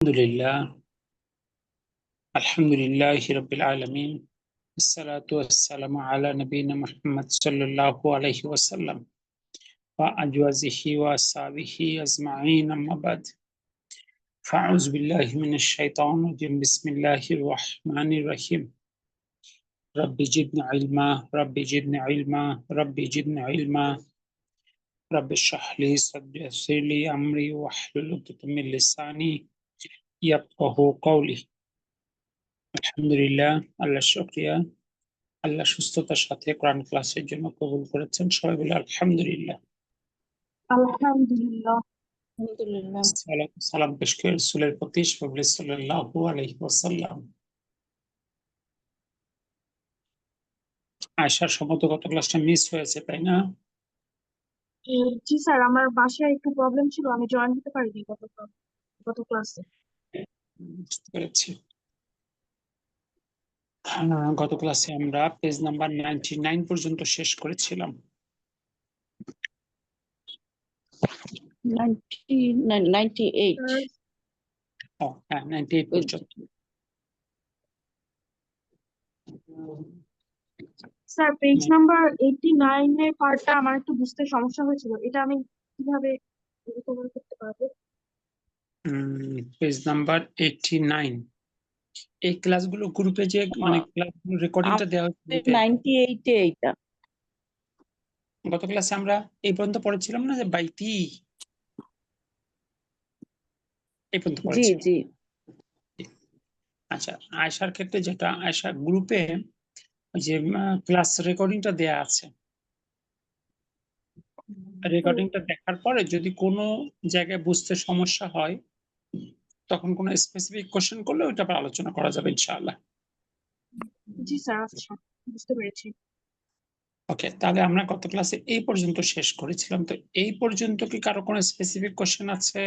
আলহামদুলিল্লাহ আলহামদুলিল্লাহি রাব্বিল আলামিন আসসালাতু ওয়াসসালামু আলা নবিয়িনা মুহাম্মদ সাল্লাল্লাহু আলাইহি ওয়াসাল্লাম ওয়া আজওয়াজিহি ওয়া আসহাবিহি আজমাইন আম্মা বাদ ফাউযু বিল্লাহি মিনাশ শাইতানির রাজিম বিসমিল্লাহির রহমানির রহিম রাব্বি জিদনি ইলমা রাব্বি জিদনি ইলমা রাব্বি জিদনি ইলমা রাব্বি ইশরাহ লি সাদরি ওয়াসসির লি আমরি ওয়াহলুল উকদাতাম মিন লিসানি ইয়াফকাহু কওলি। আলহামদুলিল্লাহ, আল্লাহর শুকরিয়া, আল্লাহ সুস্থতার সাথে কোরআন ক্লাসের জন্য কবুল করেছেন। সবাই বলে আলহামদুলিল্লাহ। আলহামদুলিল্লাহ। আলহামদুলিল্লাহ। সালাম পেশ করে রাসূলের প্রতি সাল্লাল্লাহু আলাইহি ওয়াসাল্লাম। আয়েশার সম্ভবত গত ক্লাসটা মিস হয়েছে, তাই না? জি স্যার, আমার বাসায় একটু প্রবলেম ছিল, আমি জয়েন হতে পারিনি গত ক্লাসে। বুঝতে পেরেছি। গত ক্লাসে আমরা পেজ নাম্বার 99 পর্যন্ত শেষ করেছিলাম। 98 হ্যাঁ, 98 পর্যন্ত। স্যার, পেজ নাম্বার 89 এর পার্টটা আমার একটু বুঝতে সমস্যা হয়েছিল, এটা আমি কিভাবে রিকভার করতে পারবো? পেজ নাম্বার 89 এই ক্লাসগুলো গ্রুপে যে মানে ক্লাসগুলো রেকর্ডিংটা দেওয়া হয়েছে গ্রুপে। 98 এ এইটা গত ক্লাসে আমরা এই পর্যন্ত পড়েছিলাম না, যে বাইতি এই পর্যন্ত জি পড়েছিলাম। জি আচ্ছা, আয়েশার ক্ষেত্রে যেটা, আয়েশা গ্রুপে যে ক্লাস রেকর্ডিংটা দেয়া আছে, রেকর্ডিংটা দেখার পরে যদি কোনো জায়গায় বুঝতে সমস্যা হয় তখন কোনো স্পেসিফিক কোশ্চেন করলে ওইটা আবার আলোচনা করা যাবে ইনশাআল্লাহ। জি স্যার, আচ্ছা, বুঝতে পেরেছি। ওকে, তাহলে আমরা গত ক্লাসে এই পর্যন্ত শেষ করেছিলাম। তো এই পর্যন্ত কি কারো কোনো স্পেসিফিক কোশ্চেন আছে?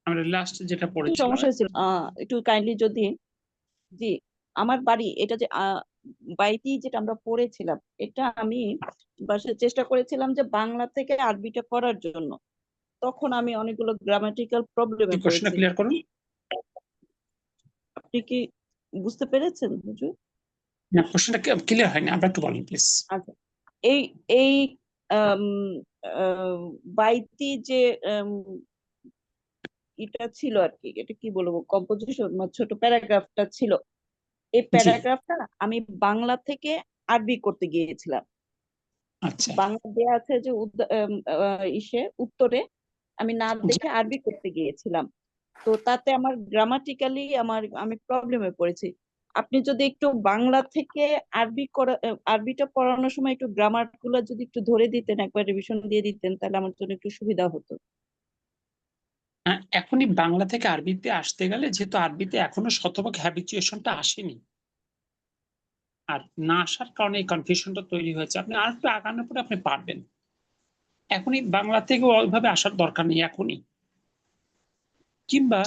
আমরা লাস্ট যেটা পড়েছিলাম, সমস্যা ছিল, একটু কাইন্ডলি যদি। জি, আমার বাড়ি এটা যে বাইতি যেটা আমরা পড়েছিলাম, এটা আমি বাসায় চেষ্টা করেছিলাম যে বাংলা থেকে আরবিটা করার জন্য। তখন আমি অনেকগুলো গ্রামাটিক্যাল প্রবলেমে কোশ্চেনটা পড়েছি। ক্লিয়ার করুন। আপনি কি বুঝতে পেরেছেন হুজুর? না, কোশ্চেনটা ক্লিয়ার হয়নি, আবার একটু বলেন প্লিজ। আচ্ছা, এই এই আম, বাইতি যে এটা ছিল আর কি, এটা কি বলবো, কম্পোজিশন ছোট প্যারাগ্রাফটা ছিল। এই জি, প্যারাগ্রাফটা আমি বাংলা থেকে আরবি করতে গিয়েছিলাম। আচ্ছা, বাংলা দেয়া আছে যে উত্তরে, আমি না জি। দেখে আরবি করতে গিয়েছিলাম। তো তাতে আমার গ্রামাটিক্যালি আমি প্রবলেমে পড়েছি। আপনি যদি একটু বাংলা থেকে আরবিটা পড়ানোর সময় একটু গ্রামার গুলো যদি একটু ধরে দিতেন, একবার রিভিশন দিয়ে দিতেন, তাহলে আমার জন্য একটু সুবিধা হতো। এখনই বাংলা থেকে আরবিতে আসতে গেলে, যেহেতু আরবিতে এখনো শতভাগ হ্যাবিচুয়েশনটা আসেনি, আর না আসার কারণে এই কনফিউশনটা তৈরি হয়েছে। আপনি আর একটু আগানোর পরে আপনি পারবেন। এখনই বাংলা থেকে ওইভাবে আসার দরকার নেই এখনই। কিংবা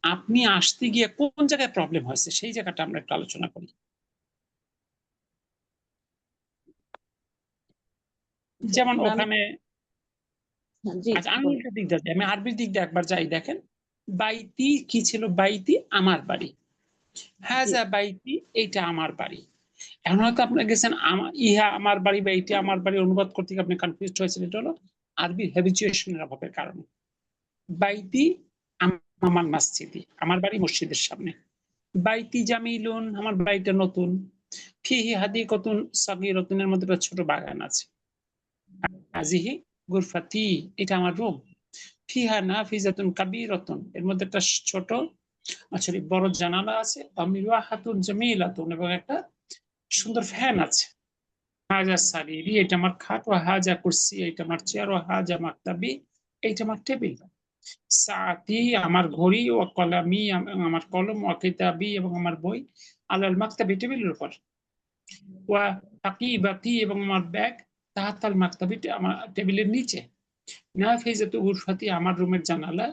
আপনি আসতে গিয়ে কোন জায়গায় প্রবলেম হয়েছে সেই জায়গাটা আমরা একটু আলোচনা করি। যেমন ওখানে, জি আচ্ছা আমি একটা দিক দিয়ে যাই, আমি আরবির দিক দিয়ে একবার যাই। দেখেন, বাইতি কি ছিল? বাইতি আমার বাড়ি, হাজা বাইতি এইটা আমার বাড়ি। এখন হয়তো আপনি গেছেন ইহা আমার বাড়ি বা এইটা আমার বাড়ি অনুবাদ করতে গিয়ে আপনি কনফিউজ হয়েছেন। এটা হলো আরবির হ্যাবিচুয়েশনের অভাবের কারণে। বাইতি আমার মসজিদি, আমার বাড়ি মসজিদের সামনে। বাইতি জামিলুন, আমার বাড়িটা নতুন। ফিহি হাদিকাতুন সাগীরাতুনের মধ্যে একটা ছোট বাগান আছে। হাজিহি গুরফাতি, এটা আমার রুম। ফিহা নাফিজাতুন কাবীরাতুন, এর মধ্যে একটা ছোট আসলে বড় জানালা আছে। আমিরাহাতুন জামিলাতুন, এবং একটা সুন্দর ফ্যান আছে। হাজা সারিরি, এটা আমার খাট। ও হাজা কুরসি, এটা আমার চেয়ার। ও হাজা মাকতাবি, এইটা আমার টেবিল। সাআতি, আমার ঘড়ি। ও কলামি, আমার কলম। ও কিতাবি, এবং আমার বই। আলাল মাকতাবি, টেবিলের উপর। ওয়া হাকিবাতি, এবং আমার ব্যাগ। তাহাতাল মাকতাবি, আমার টেবিলের নিচে। নাফিজাতু গুরফাতি, আমার রুমের জানালা।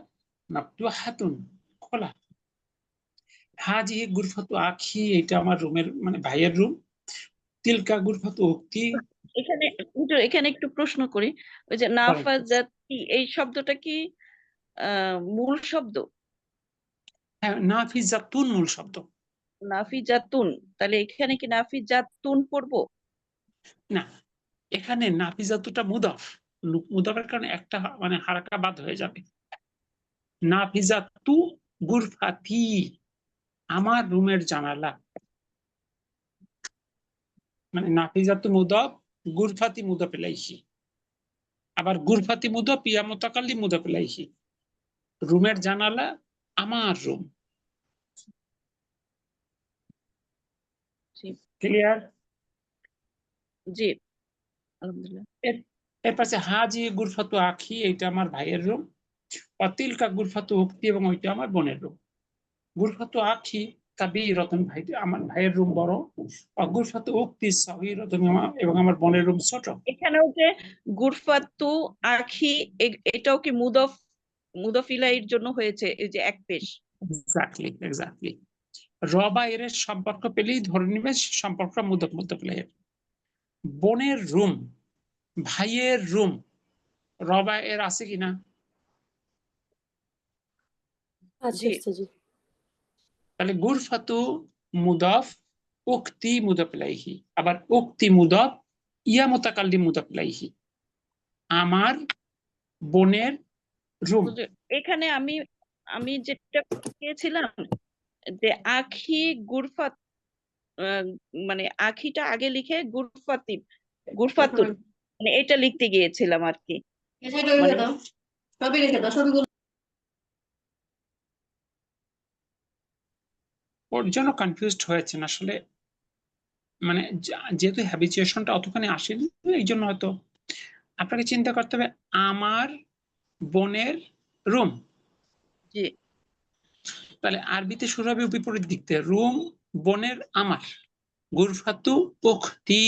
মাফতুহাতুন, খোলা। হাজিহি গুরফাতু আখি, এটা আমার রুমের মানে ভাইয়ের রুম। তিলকা গুরফাতু উক্তি, এখানে এখানে একটু প্রশ্ন করি, ওই যে নাফাজাতি এই শব্দটা কি মূল শব্দ? হ্যাঁ, নাফিজাতুন মূল শব্দ। নাফিজাতুন, তাহলে এখানে কি নাফিজাতুন পড়বো? না, এখানে নাফিজাতুটা মুদাফ, মুদাফের কারণে একটা মানে হারাকা বাদ হয়ে যাবে। নাফিজাতু গুরফাতি, আমার রুমের জানালা, মানে নাফিজাতু মুদাফ, গুরফাতি মুদাফ ইলাইহি। আবার গুরফাতি মুদাফ, ইয়া মুতাকাল্লিম মুদাফ ইলাইহি। রুমের জানালা, আমার রুম। জি ক্লিয়ার? জি, আলহামদুলিল্লাহ। এর পাশে হাজি গুরফাতু আখি, এটা আমার ভাইয়ের রুম। অতিলকা গুরফাতু উক্তি, এবং ওইটা আমার বোনের রুম। গুরফাতু আখি কাবীরাতুন, ভাই আমার ভাইয়ের রুম বড়। গুরফাতু উক্তি সগীরাতুন, এবং আমার বোনের রুম ছোট। এখানেও যে গুরফাতু আখি, এটাও কি মুদফ ইলাইহির জন্য হয়েছে, এই যে এক পেশ? Exactly exactly. রবা এর সম্পর্ক পেলেই ধরে নিবে সম্পর্ক মুদফ মুদফ ইলাইহি। বোনের রুম, ভাইয়ের রুম, রবা এর আছে কিনা? আচ্ছা জি আচ্ছা জি। তাহলে গুরফাতু মুদাফ, উক্তি মুদাফ ইলাইহি। আবার উক্তি মুদাফ, ইয়া মুতাকাল্লিম মুদাফ ইলাইহি। আমার বোনের রুম। হুজুর, এখানে আমি আমি যেটা পেয়েছিলাম যে আখি গুরফাত, আহ, মানে আখিটা আগে লিখে গুরফাতুন, মানে এটা লিখতে গিয়েছিলাম আর কি। মানে ওর জন্য কনফিউজড হয়েছেন আসলে, মানে যেহেতু হ্যাবিচুয়েশনটা অতখানি আসেনি, এই জন্য হয়তো আপনাকে চিন্তা করতে হবে আমার বোনের রুম। জি তাহলে আরবিতে শুরু হবে বিপরীত দিক থেকে, রুম বোনের আমার, গুরফাতু উখতি।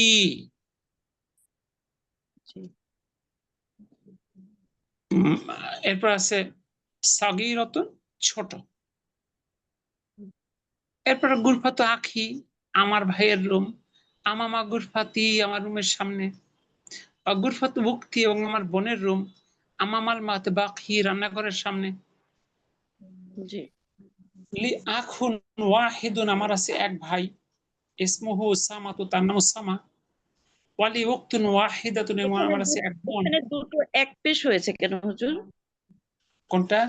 জি উম, এরপর আছে সাগীরাতুন, ছোট। এরপর গুরফাতু আখি, আমার ভাইয়ের রুম। আমামা গুরফাতি, আমার রুমের সামনে। গুরফাতু উখতি, এবং আমার বোনের রুম। আমামাল মাতবাখি, রান্নাঘরের সামনে। জি লি আখুন ওয়াহিদুন, আমার আছে এক ভাই। ইসমুহু উসামাতু, তার নাম উসামা। ওয়ালি উখতুন ওয়াহিদাতুন, এবং এখানে আমার আছে এক বোন। এখানে দুটো এক পেশ হয়েছে কেন হুজুর? কোনটা?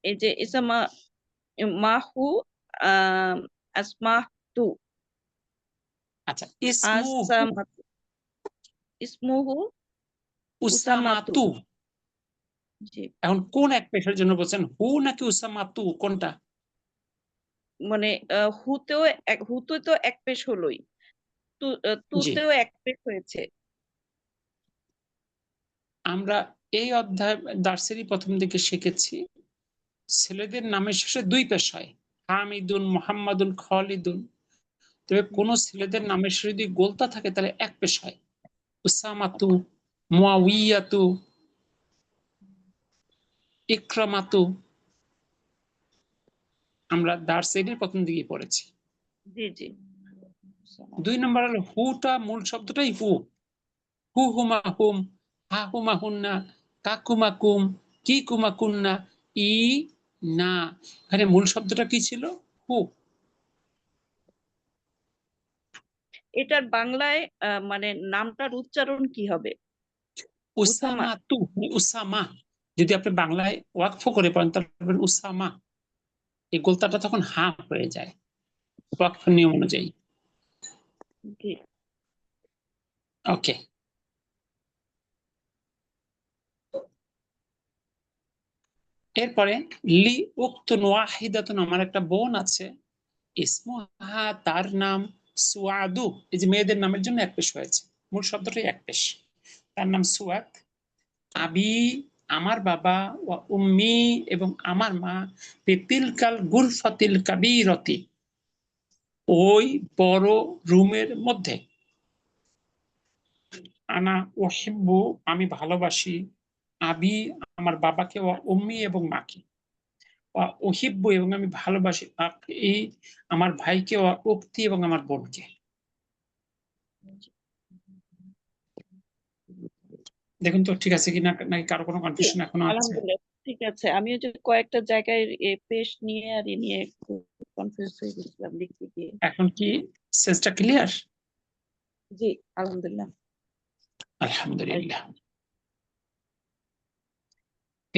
এই যে ইসামা মাহু, আহ আসমাহতু, আচ্ছা, ইসমুহু আসামাতু, ইসমুহু উসামাতু। উসামাতু। জি, এখন কোন এক পেশার জন্য বলছেন, হু নাকি উসামাতু, কোনটা? মানে হুতে তো এক পেশ হলোই, জি, তুতেও এক পেশ হয়েছে। আমরা এই অধ্যায় দার্সেরই প্রথম দিকে শিখেছি ছেলেদের নামের শেষে দুই পেশ হয়, হামিদুন, মুহাম্মাদুন, খালিদুন। তবে কোন ছেলেদের নামের শেষে যদি গোলতা থাকে তাহলে এক পেশ হয়, উসামাতু, মুয়াউইয়াতু, ইকরামাতু। আমরা দার্সেরই প্রথম দিকে পড়েছি। জি জি 2 নম্বর হলো হুটা, মূল শব্দটাই হু। হু হুমা হুম, হা হুমা হুন্না, কাকুমা কুম, কি কুমা কুন্না, ই না। এখানে মূল শব্দটা কি ছিল? হু। এটার বাংলায় মানে নামটার উচ্চারণ কি হবে? উসামা। উসামা তু, উসামা। যদি আপনি বাংলায় ওয়াকফ করে পড়েন তাহলে উসামা, এই গোলতাটা তখন হা হয়ে যায় ওয়াকফ নিয়ম অনুযায়ী। জি ওকে। এরপরে লি উক্তুন ওয়াহিদাতুন, আমার একটা বোন আছে। ইসমুহা, তার নাম। সুআদু, এই যে মেয়েদের নামের জন্য এক পেশ হয়েছে, মূল শব্দটাই এক পেশ। তার নাম সুয়াদ। আবি, আমার বাবা। ওয়া উম্মি, এবং আমার মা। তিলকাল গুরফাতিল কাবীরতি, ওই বড় রুমের মধ্যে। আনা উহিব্বু, আমি ভালোবাসি। আবি, আমার বাবাকে। ওয়া উম্মি, এবং মাকে। ওয়া উহিব্বু, এবং আমি ভালোবাসি। এই আমার ভাইকে। ওয়া উক্তি, এবং আমার বোনকে। দেখুন তো ঠিক আছে কিনা, নাকি কারো কোনো জি, কনফিউশন এখনো আছে? আলহামদুলিল্লাহ ঠিক আছে। আমিও যে কয়েকটা জায়গায় পেশ নিয়ে আর এ নিয়ে একটু কনফিউজ হয়ে গেছিলাম লিখতে গিয়ে। এখন কি সেন্সটা ক্লিয়ার? জি আলহামদুলিল্লাহ। আলহামদুলিল্লাহ।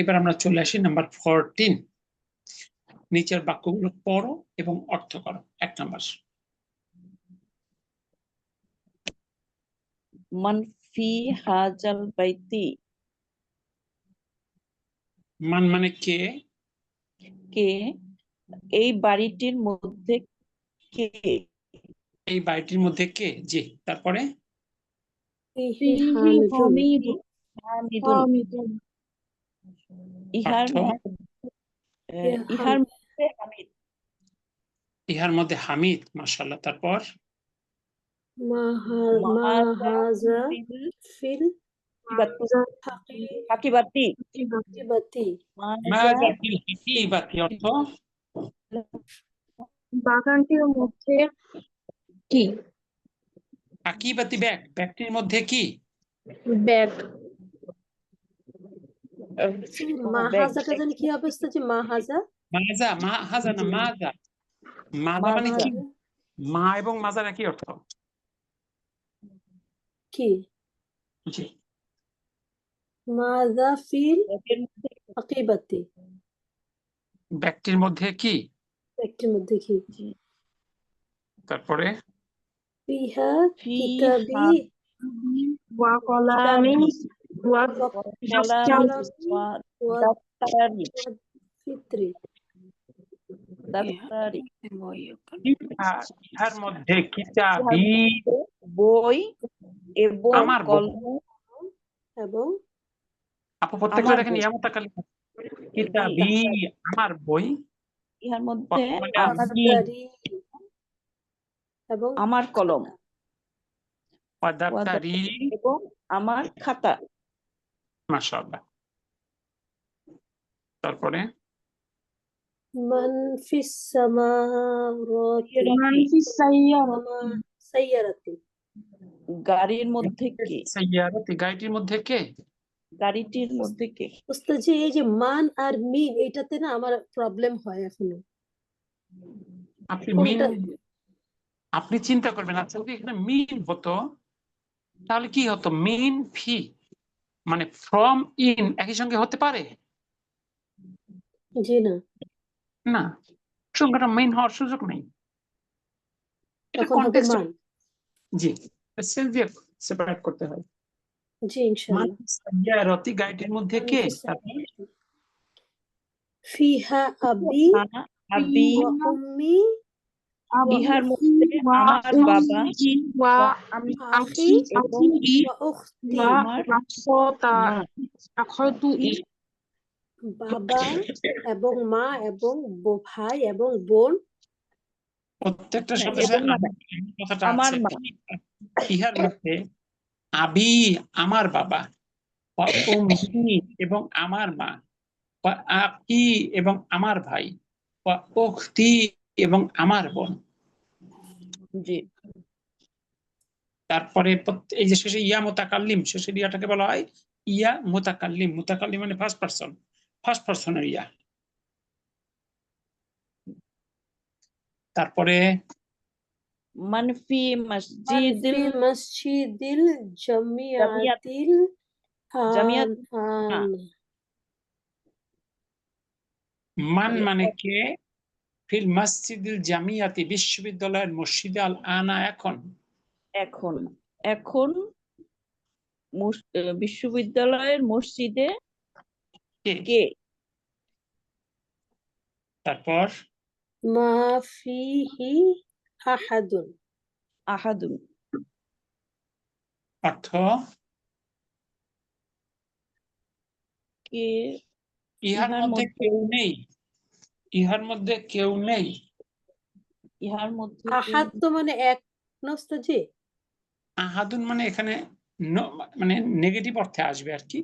এবার আমরা চলে আসি নাম্বার 14। নিচের বাক্যগুলো পড়ো এবং অর্থ করো। 1 নাম্বার। মান ফি হাজাল বাইতি, মান মানে কে? কে এই বাড়িটির মধ্যে কে? এই বাড়িটির মধ্যে কে? জি, তারপরে فيه حميد হামিদুন, حامد ইহার অর্থ ইহার মধ্যে হামিদ, ইহার মধ্যে হামিদ। মাশাআল্লাহ। তারপর ما মাহাজা هذا ফিল في হাকিবাতি, الحقيبة মাহাজা মাযা ফিল হাকিবাতি অর্থ বাগানটির মধ্যে কি? হাকিবাতি ব্যাগ, ব্যাগটির মধ্যে কি? ব্যাগ। মাহাজাটা জানি কি অবস্থা, যে মাহাজা মাজা, মাহাজা না মাজা। মাজা মানে মাজা কি? মা এবং মাজার একই অর্থ। কি? জি। মাযা ফিল ব্যাগের মধ্যে আকিবাতি, ব্যাগটির মধ্যে কি? একটির মধ্যে কি? তারপরে ফিহা ফিহা কিতাবি وقلم কলামি ওয়া দাফতারি, ফিত্রি। দাফতারি ইহার মধ্যে কিতাবি বই এবং আমার বই। কলম, এবং আপু প্রত্যেকটা আমার দেখেন বই। ইয়ামতাকাল্লিম। কিতাবি আমার বই, ইহার মধ্যে বর্তমানে আমার আমি দাফতারি এবং আমার কলম, দাফতারি। এবং আমার খাতা। মাশাআল্লাহ। তারপরে মান ফিস সামারাতি, من في السيارة সাইয়ারাতি, গাড়ির মধ্যে কে? সাইয়ারাতি গাড়িটির মধ্যে কে? গাড়িটির মধ্যে কে? উস্তাদজি এই যে মান আর মিন, এটাতে না আমার প্রবলেম হয় এখনো। আপনি মিন, কোনটা? আপনি চিন্তা করবেন আচ্ছা যদি এখানে মিন হতো তাহলে কি হতো? মিন ফি মানে ফ্রম ইন একই সঙ্গে হতে পারে জি না, না, সংখ্যাটা মেইন হওয়ার সুযোগ নেই। এটা তখন হবে কনটেক্সট। মান। জি, সেল দিয়ে সেপারেট করতে হয়। জি মান ইনশাআল্লাহ। সাইয়ারাতি গাড়িটির মধ্যে কে? তারপর ফিহা আবি আবি ওয়া উম্মি ইহার মধ্যে আমার বাবা ওয়া আমি আখি এবং ওয়া উখতি, আমার মা। বাবা এবং মা এবং ভাই এবং বোন। প্রত্যেকটার হ্যাঁ, সাথে এবং সাথে কথাটা আমার আছে। মা। ইহার মধ্যে আবি আমার বাবা, ওয়া উম্মি এবং আমার মা, ওয়া আখি এবং আমার ভাই, ওয়া উখতি এবং আমার বোন। জি তারপরে এই যে শেষে ইয়া মুতাকাল্লিম, শেষের ইয়াটাকে বলা হয় ইয়া মুতাকাল্লিম। মুতাকাল্লিম মানে ফার্স্ট পারসন, ফার্স্ট পারসনের ইয়া। তারপরে মানফি মসজিদিল ফি মসজিদিল জামিয়াতিল জামিয়াত আন। মান মানে কে? ফিল মসজিদুল জামিয়াতি বিশ্ববিদ্যালয়ের মসজিদে আল আনা এখন। এখন এখন বিশ্ববিদ্যালয়ের মসজিদে কে? কে? তারপর মা ফিহি আহাদুন, আহাদুন অর্থ কে? ইহার মধ্যে কেউ নেই, ইহার মধ্যে কেউ নেই। ইহার মধ্যে আহাদ তো মানে এক না উস্তাদজি? আহাদুন মানে এখানে মানে নেগেটিভ অর্থে আসবে আর কি।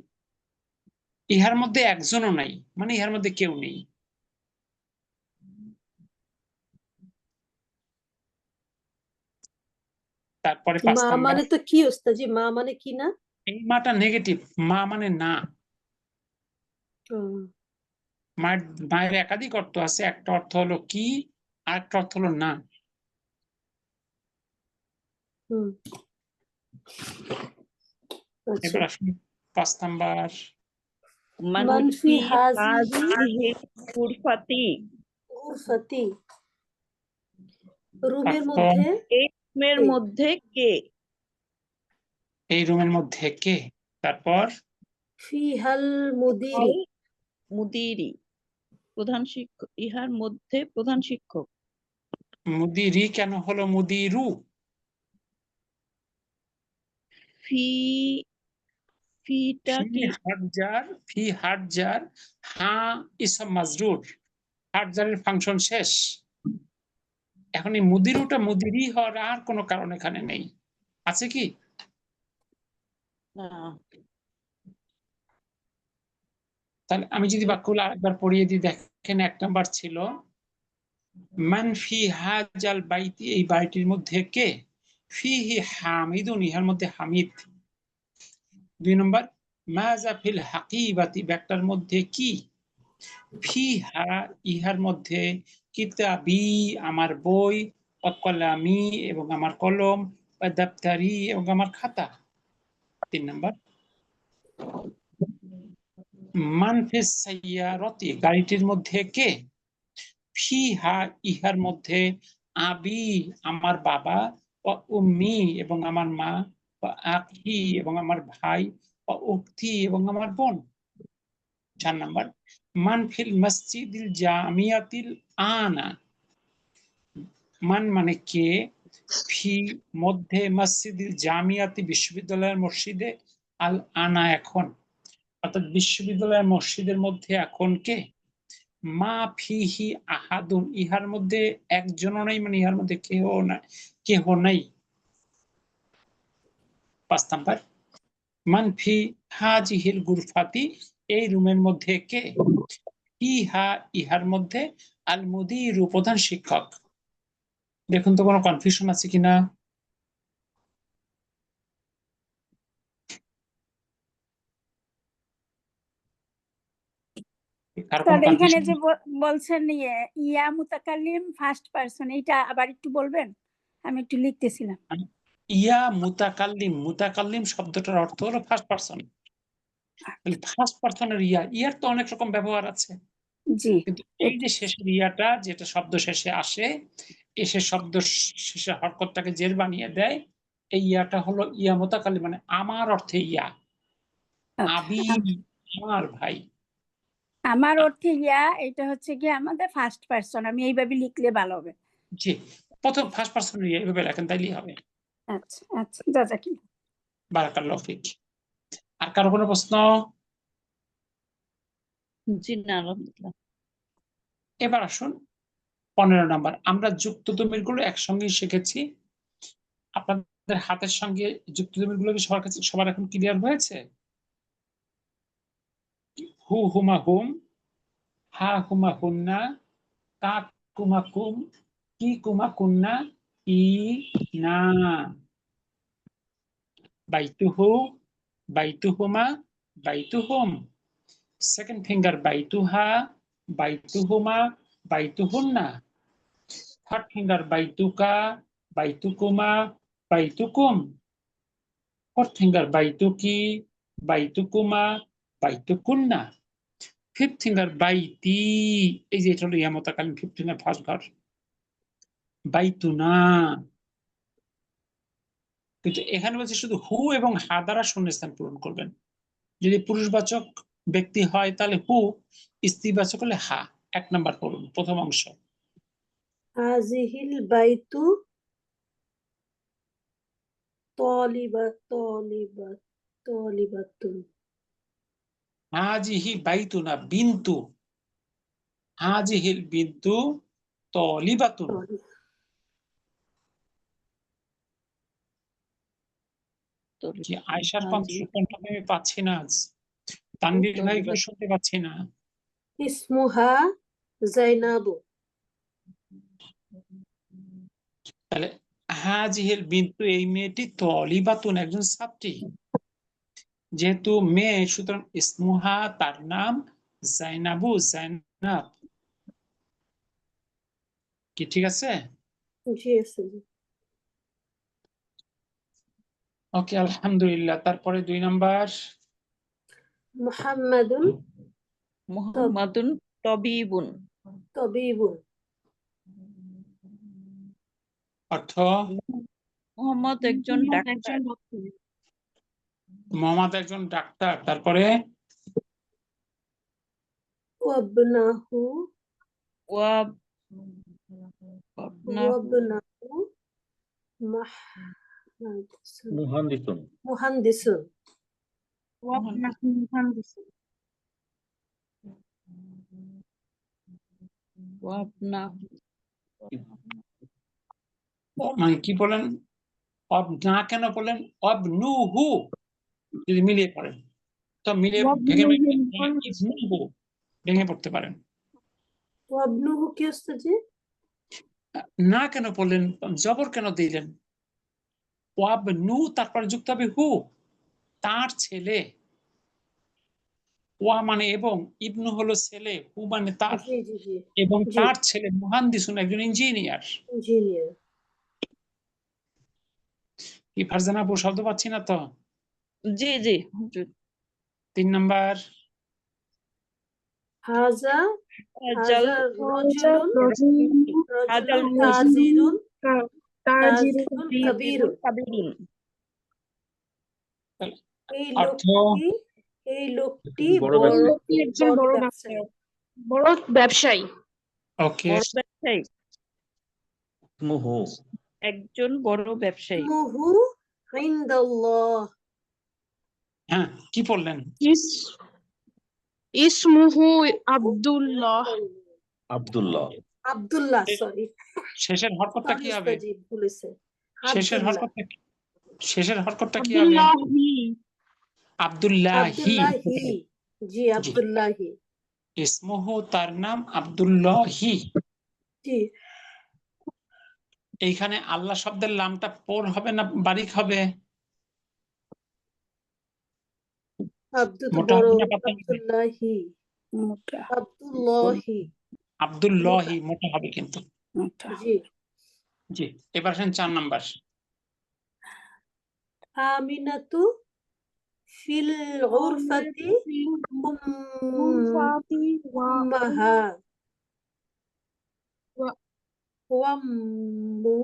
ইহার মধ্যে একজনও নাই মানে ইহার মধ্যে কেউ নেই। তারপরে 5 মা নাম্বার মানে তো কি উস্তাদজি? মা মানে কি না? এই মাটা নেগেটিভ, মা মানে না। হুম, মায়ের একাধিক অর্থ আছে, একটা অর্থ হলো কি আর একটা অর্থ হলো না। হুম, আচ্ছা। এবার আসুন 5 নাম্বার। মান মান ফি ফি হাযিহি হাযিহি গুরফাতি। গুরফাতি, রুমের তারপর মধ্যে এই রুমের কে? মধ্যে কে? এই রুমের মধ্যে কে? তারপর ফিহাল মুদিরি, আল মুদিরি, প্রধান শিক্ষক, ইহার মধ্যে প্রধান শিক্ষক। মুদিরি কেন হলো মুদিরু? ফি, ফিটা ফি কি? হারজার, ফি হারজার, হা ইসম মাজরুর, হারজারের ফাংশন শেষ। এখন এই মুদিরুটা মুদিরি হওয়ার আর কোনো কারণ এখানে নেই, আছে কি? আহ, তাহলে আমি যদি বাক্যগুলো আরেকবার পড়িয়ে দিই, দেখেন 1 নাম্বার ছিল মান ফি হাজাল বাইতি, এই বাড়িটির মধ্যে কে? ফিহি হামিদুন, ইহার মধ্যে হামিদ। 2 নম্বর মাজা ফিল হাকিবাতি, ব্যাগটার মধ্যে কি? ফিহা, ইহার মধ্যে কিতাবি, আমার বই, ওয়া কলামি, এবং আমার কলম, ওয়া দাফতারি, এবং আমার খাতা। 3 নম্বর মান ফিস সাইয়ারাতি, গাড়িটির মধ্যে কে? ফিহা, ইহার মধ্যে আবি, আমার বাবা, ও উম্মি, এবং আমার মা, ও আখি, এবং আমার ভাই, ও উখতি, এবং আমার বোন। 4 নাম্বার মান ফিল মসজিদিল জামিয়াতিল আনা, মান মানে কে, ফি মধ্যে, মসজিদিল জামিয়াতি বিশ্ববিদ্যালয়ের মসজিদে, আল আনা এখন, অর্থাৎ বিশ্ববিদ্যালয়ের মসজিদের মধ্যে এখন কে? মা ফিহি আহাদুন, ইহার মধ্যে একজনও নাই, মানে ইহার মধ্যে কেহ না, কেহ নাই। 5 নাম্বার মান ফি হাজিহিল গুরফাতি, এই রুমের মধ্যে কে? ফিহা, ইহার মধ্যে আল মুদিরু, প্রধান শিক্ষক। দেখুন তো কোনো কনফিউশন আছে কিনা? কারো কোনো স্যার এখানে কনফিউশন? যে বলছেন ইয়া মুতাকাল্লিম ফার্স্ট পারসন, এটা আবার একটু বলবেন, আমি একটু লিখতেছিলাম। ইয়া মুতাকাল্লিম, মুতাকাল্লিম শব্দটার অর্থ হলো ফার্স্ট পারসন। তাহলে ফার্স্ট পারসনের ইয়ার তো অনেক রকম ব্যবহার আছে, জি, কিন্তু এই যে শেষের ইয়াটা, যেটা শব্দ শেষে আসে, এসে শব্দ শেষে হরকতটাকে জের বানিয়ে দেয়, এই ইয়াটা হলো ইয়া মুতাকাল্লিম, মানে আমার অর্থে ইয়া। আবি, আমার ভাই। আমার অর্থে ইয়া, এটা হচ্ছে কি আমাদের ফার্স্ট পারসন, আমি এইভাবে লিখলে ভালো হবে। জি, প্রথম ফার্স্ট পারসনের ইয়া এভাবে লেখেন, তাইলেই হবে। আচ্ছা আচ্ছা, জাযাকাল্লাহ। বারাকাল্লাহু ফিক। আর কারো কোনো প্রশ্ন? জি না, আলহামদুলিল্লাহ। এবার আসুন 15 নাম্বার। আমরা যুক্ত দমির গুলো একসঙ্গেই শিখেছি। আপনাদের হাতের সঙ্গে যুক্ত দমির গুলো কি সবার কাছে, সবার এখন ক্লিয়ার হয়েছে? হু হুমা হুম, হা হুমা হুন্না, কা কুমা কুম, কি কুমা কুন্না, ই না, বাইতুহু, বাইতুহুমা, বাইতুহুম। সেকেন্ড ফিঙ্গার বাইতুহা, বাইতুহুমা, বাইতুহুন্না। থার্ড ফিঙ্গার বাইতুকা, বাইতুকুমা, বাইতুকুম। ফোর্থ ফিঙ্গার বাইতুকি, বাইতুকুমা, বাইতুকুন্না। ফিফথ ফিঙ্গার বাইতি, এই যে এটা হলো ইয়া মুতাকাল্লিম, ফিফথ ফিঙ্গার ফার্স্ট ঘর, বাইতুনা। কিন্তু এখানে বলছে শুধু হু এবং হা দ্বারা শূন্যস্থান পূরণ করবেন। যদি পুরুষবাচক ব্যক্তি হয় তাহলে হু, স্ত্রীবাচক হলে হা। 1 নাম্বার পড়ুন, প্রথম অংশ। হাযিহিল বাইতু তালিবাতুন, হাজিহি বাইতুনা বিন্তু, হাজিহিল বিন্তু তলিবাতুন। কি আয়েশার হাজি কণ্ঠকে আমি পাচ্ছি না আজ, তানভীর ভাইকেও শুনতে পাচ্ছি না। ইসমুহা যায়নাবু, তাহলে হাজিহিল বিন্তু, এই মেয়েটি তলিবাতুন, একজন ছাত্রী। যেহেতু মেয়ে সুতরাং ইসমুহা তার নাম, জাইনাবু জাইনাব। কি ঠিক আছে? জি আছে জি। ওকে, আলহামদুলিল্লাহ। তারপরে 2 নাম্বার। মুহাম্মাদুন মুহাম্মাদুন তবিবুন। তবিবুন। অর্থ মোহাম্মদ একজন ডাক্তার। মোহাম্মদ একজন ডাক্তার। তারপরে ওয়াবনাহু ওয়াব ওয়াবনাহু মাহদিসুন। মুহান্দিসুন। মুহান্দিসুন। ওয়াবনাহু মানে কি বলেন? অব না কেন বলেন? অবনুহু যদি মিলিয়ে পড়েন তো মিলিয়ে ইবনুহু ভেঙে পড়তে পারেন। ওয়াবনুহু কি আসছে জি? না কেন বললেন? জবর কেন দিলেন? ওয়াবনু তারপর যুক্ত হবে হু, তার ছেলে। ওয়া মানে এবং, ইবনু হলো ছেলে, হু মানে তার, জি জি জি এবং জি। তার ছেলে মুহান্দিসুন একজন ইঞ্জিনিয়ার। ইঞ্জিনিয়ার। কি ফারজানা আপু শব্দ পাচ্ছি না তো? জি জি হুজুর। 3 নাম্বার। হাজা হাজাল হাজা রজুলুন হাজাল তাজিরুন তাজিরুন কাবীরুন। কাবিরুন। এই অর্থ লোকটি বড় বড় একজন বড় বড় ব্যবসায়ী। বড় ব্যবসায়ী। ওকে, বড় ব্যবসায়ী। মুহু একজন বড় ব্যবসায়ী। ইসমুহু ইনদাল্লাহ। হ্যাঁ কি বললেন? ইসমুহু আব্দুল্লাহ। আব্দুল্লাহ। আব্দুল্লাহ, সরি শেষের হরকতটা কি হবে? সরি ভুলেছে। শেষের আব্দুল্লাহ। হরকতটা কি? শেষের হরকতটা কি হবে? আব্দুল্লাহি। আব্দুল্লাহি। জি আব্দুল্লাহি। ইসমুহু তার নাম, আব্দুল্লাহি। জি। এইখানে আল্লাহ শব্দের লামটা পোর হবে না বারিক হবে? মোটা বড় হবে না পাতলা হবে? আব্দুল্লাহি। মোটা আব্দুল্লাহি। আব্দুল্লাহি মোটা হবে কিন্তু। মোটা। জি। জি, এবার আসেন 4 নাম্বার। আমিনাতু ফিল উরফাতি উম্মাহা ওয়াম্মু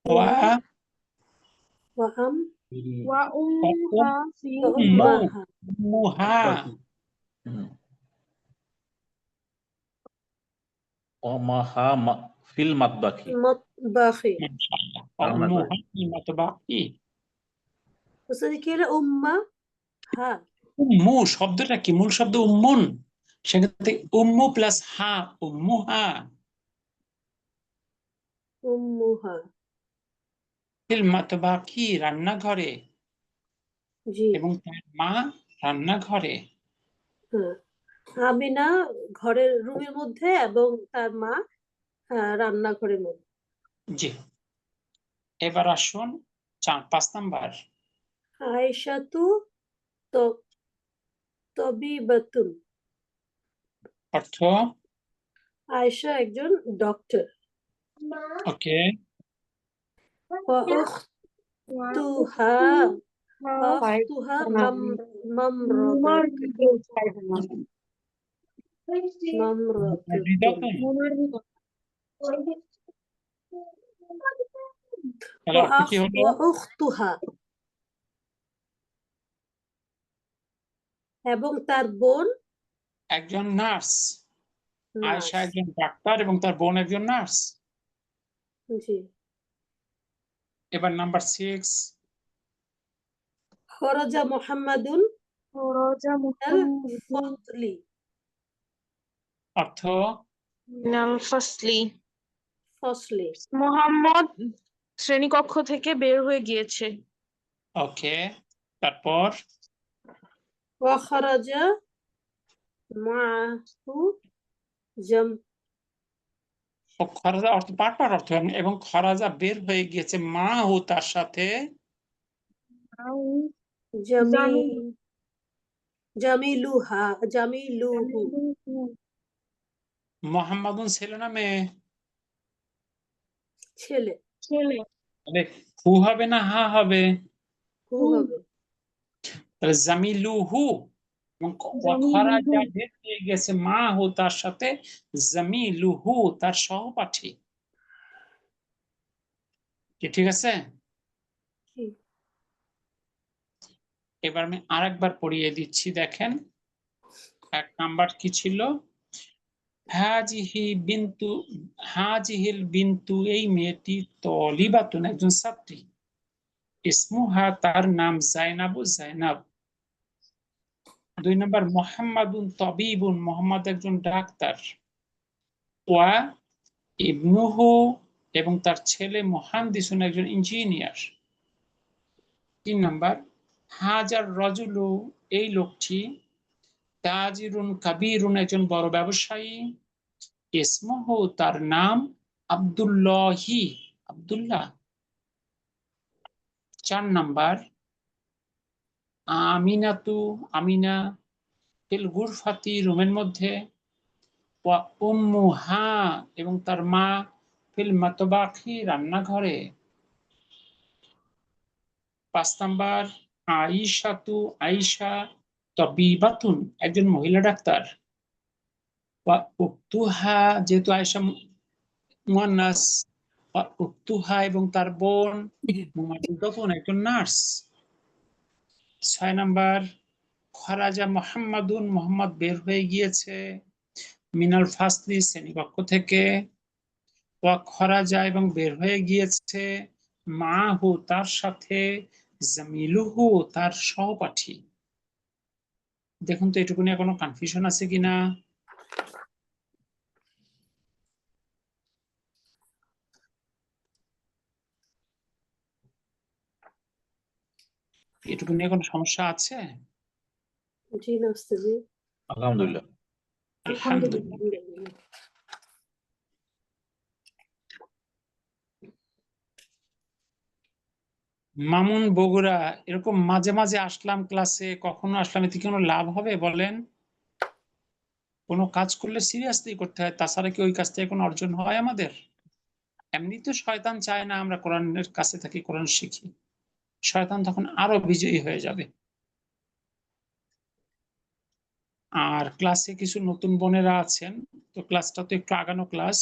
ওয়া ওয়াম উম্মাহা মুহা। ওমাহা ফিল মাতবাখি। মতবাখি। মাশাআল্লাহ। রান্না করে। উম্মুহা কি মাতবাকি? ওস্তাদ কি হলো উম্মা? হ্যাঁ। উম্মু শব্দটা কি? মূল শব্দ উম্মুন, সেখান থেকে উম্মু প্লাস হা, উম্মুহা। উম্মুহা। ফিল মাতবাকি রান্নাঘরে, জি। এবং তার মা রান্নাঘরে। হ্যাঁ। আমিনা ঘরের রুমের মধ্যে এবং তার মা রান্নাঘরের মধ্যে। জি, এবার আসুন 5 নাম্বার। আয়েশাতু তবিবাতুন। অর্থ আয়েশা একজন ডক্টর। ওকে, উখতুহা মামরাতুন। তাহলে অর্থ কি হলো? উখতুহা এবং তার বোন একজন নার্স। নার্স। আয়েশা একজন ডাক্তার এবং তার বোন একজন নার্স। জি। এবার নাম্বার 6। খরাজা মুহাম্মাদুন আল ফাদলি। অর্থ ফসলি। মোহাম্মদ শ্রেণীকক্ষ থেকে বের হয়ে গিয়েছে। ওকে, তারপর ওয়া খরাজা মাহু খরাজা অর্থ পাটপার অর্থ, এবং খরাজা বের হয়ে গিয়েছে মা ও তার সাথে জামি জামিলুহা জামিলুহু মোহাম্মদুন ছেলে না মেয়ে? ছেলে তাহলে হু হবে না হা হবে? হু হবে তাহলে জামিলুহু এবং খরাজা বের হয়ে গেছে মা হু তার সাথে, জামিলুহু তার সহপাঠী। কি ঠিক আছে? কি? এবার আমি আরেকবার পড়িয়ে দিচ্ছি, দেখেন। 1 নাম্বার কি ছিল? হাজিহিল বিন্তু এই মেয়েটি তলিবাতুন একজন ছাত্রী, ইসমুহা তার নাম জাইনাবু জাইনাব। 2 নাম্বার মুহাম্মাদুন তবিবুন মোহাম্মদ একজন ডাক্তার, ওয়া ইবনুহু এবং তার ছেলে মুহান্দিসুন একজন ইঞ্জিনিয়ার। 3 নাম্বার হাজার রজুলু এই লোকটি, তাজিরুন কাবীরুন একজন বড় ব্যবসায়ী, ইসমুহু তার নাম আব্দুল্লাহি আব্দুল্লাহ। 4 নাম্বার আমিনাতু আমিনা ফিল গুরফাতি রুমের মধ্যে, ওয়া উম্মুহা এবং তার মা ফিল মাতবাখি রান্নাঘরে। 5 নাম্বার আইশাতু আইশা তবিবাতুন একজন মহিলা ডাক্তার, ওয়া উক্তুহা যেহেতু আয়েশা মুয়ান্নাস, ওয়া উক্তুহা এবং তার বোন মুমারিদাতুন একজন নার্স। 6 নাম্বার খরাজা মুহাম্মাদুন মোহাম্মদ বের হয়ে গিয়েছে, মিনাল ফাসলি শ্রেণীকক্ষ থেকে, ওয়া খরাজা এবং বের হয়ে গিয়েছে, মাহু তার সাথে, জামিলুহু তার সহপাঠী। দেখুন তো এটুকু নিয়ে কোনো কনফিউশন আছে কিনা? এটুকু নিয়ে কোনো সমস্যা আছে? জি না উস্তাজি আলহামদুলিল্লাহ। আলহামদুলিল্লাহ। আলহামদুলিল্লাহ। মামুন বগুড়া, এরকম মাঝে মাঝে আসলাম ক্লাসে, কখনো আসলাম, এতে কি কোনো লাভ হবে বলেন? কোনো কাজ করলে সিরিয়াসলি করতে হয়, তাছাড়া কি ওই কাজ থেকে কোনো অর্জন হয় আমাদের? এমনি তো শয়তান চায় না আমরা কোরআনের কাছে থাকি, কোরআন শিখি। শয়তান তখন আরো বিজয়ী হয়ে যাবে। আর ক্লাসে কিছু নতুন বোনেরা আছেন, তো ক্লাসটা তো একটু আগানো ক্লাস।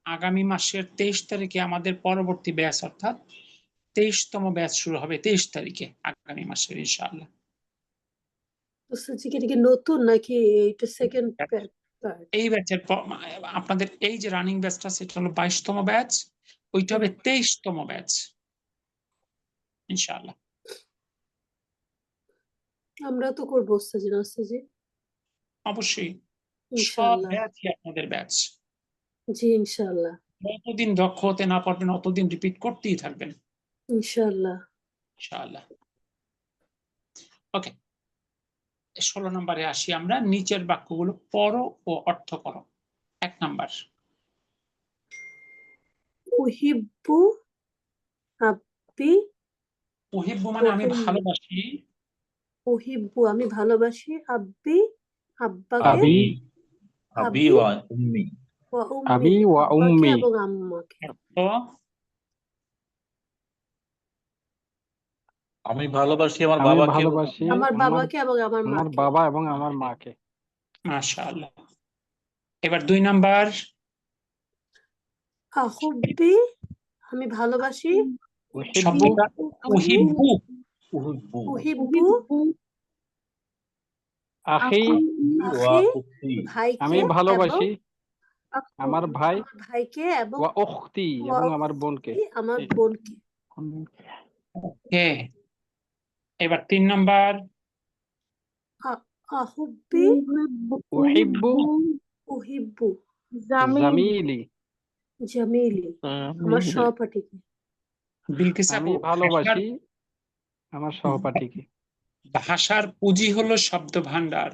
আগামী মাসের 23 তারিখে আমাদের পরবর্তী ব্যাচ, অর্থাৎ 23তম ব্যাচ শুরু হবে 23 তারিখে আগামী মাসের ইনশাআল্লাহ। উস্তাজি কি এটা কি নতুন নাকি এটা সেকেন্ড পার্ট? এই ব্যাচের আপনাদের এই যে রানিং ব্যাচটা সেটা হলো 22তম ব্যাচ, ওইটা হবে 23তম ব্যাচ ইনশাআল্লাহ। আমরা তো করবো উস্তাজি না উস্তাজি? অবশ্যই সব ইনশাআল্লাহ ব্যাচই আপনাদের ব্যাচ। জি ইনশাআল্লাহ যতদিন দক্ষ হতে না পারবেন অতদিন রিপিট করতেই থাকবেন ইনশাআল্লাহ। ইনশাআল্লাহ। ওকে, 16 নম্বরে আসি আমরা। নিচের বাক্যগুলো পড়ো ও অর্থ করো। 1 নাম্বার উহিব্বু আব্বি উহিব্বু মানে আমি ওয়া উম্মি। ভালোবাসি, উহিব্বু আমি ভালোবাসি, আব্বি আব্বাকে, আবি আবি আবি ওয়া উম্মি। ওয়া উম্মি আবি ওয়া আব্বাকে উম্মি এবং আম্মাকে। অর্থ আমি ভালোবাসি আমার আমি বাবাকে এবং ভালোবাসি আমার আমার বাবাকে এবং আমার আমার মাকে। বাবা এবং আমার মাকে। মাশাআল্লাহ। এবার 2 নাম্বার আহুব্বি আমি ভালোবাসি, উহিব্বু শব্দটা উহিব্বু, উহিব্বু উহিব্বু আখি ওয়া আখি উখতি। ভাইকে আমি এবং ভালোবাসি আমার ভাই, আমার ভাইকে এবং ওয়া উখতি ওয়া এবং আমার বোনকে। উখতি আমার বোনকে। ওকে। এবার 3 নাম্বার আহুব্বি উহিব্বু উহিব্বু জামিলি জামিলি আমার সহপাঠীকে। বিলকিস আমি আপু, ভালোবাসি আমার সহপাঠীকে। ভাষার পুঁজি হলো শব্দ ভান্ডার।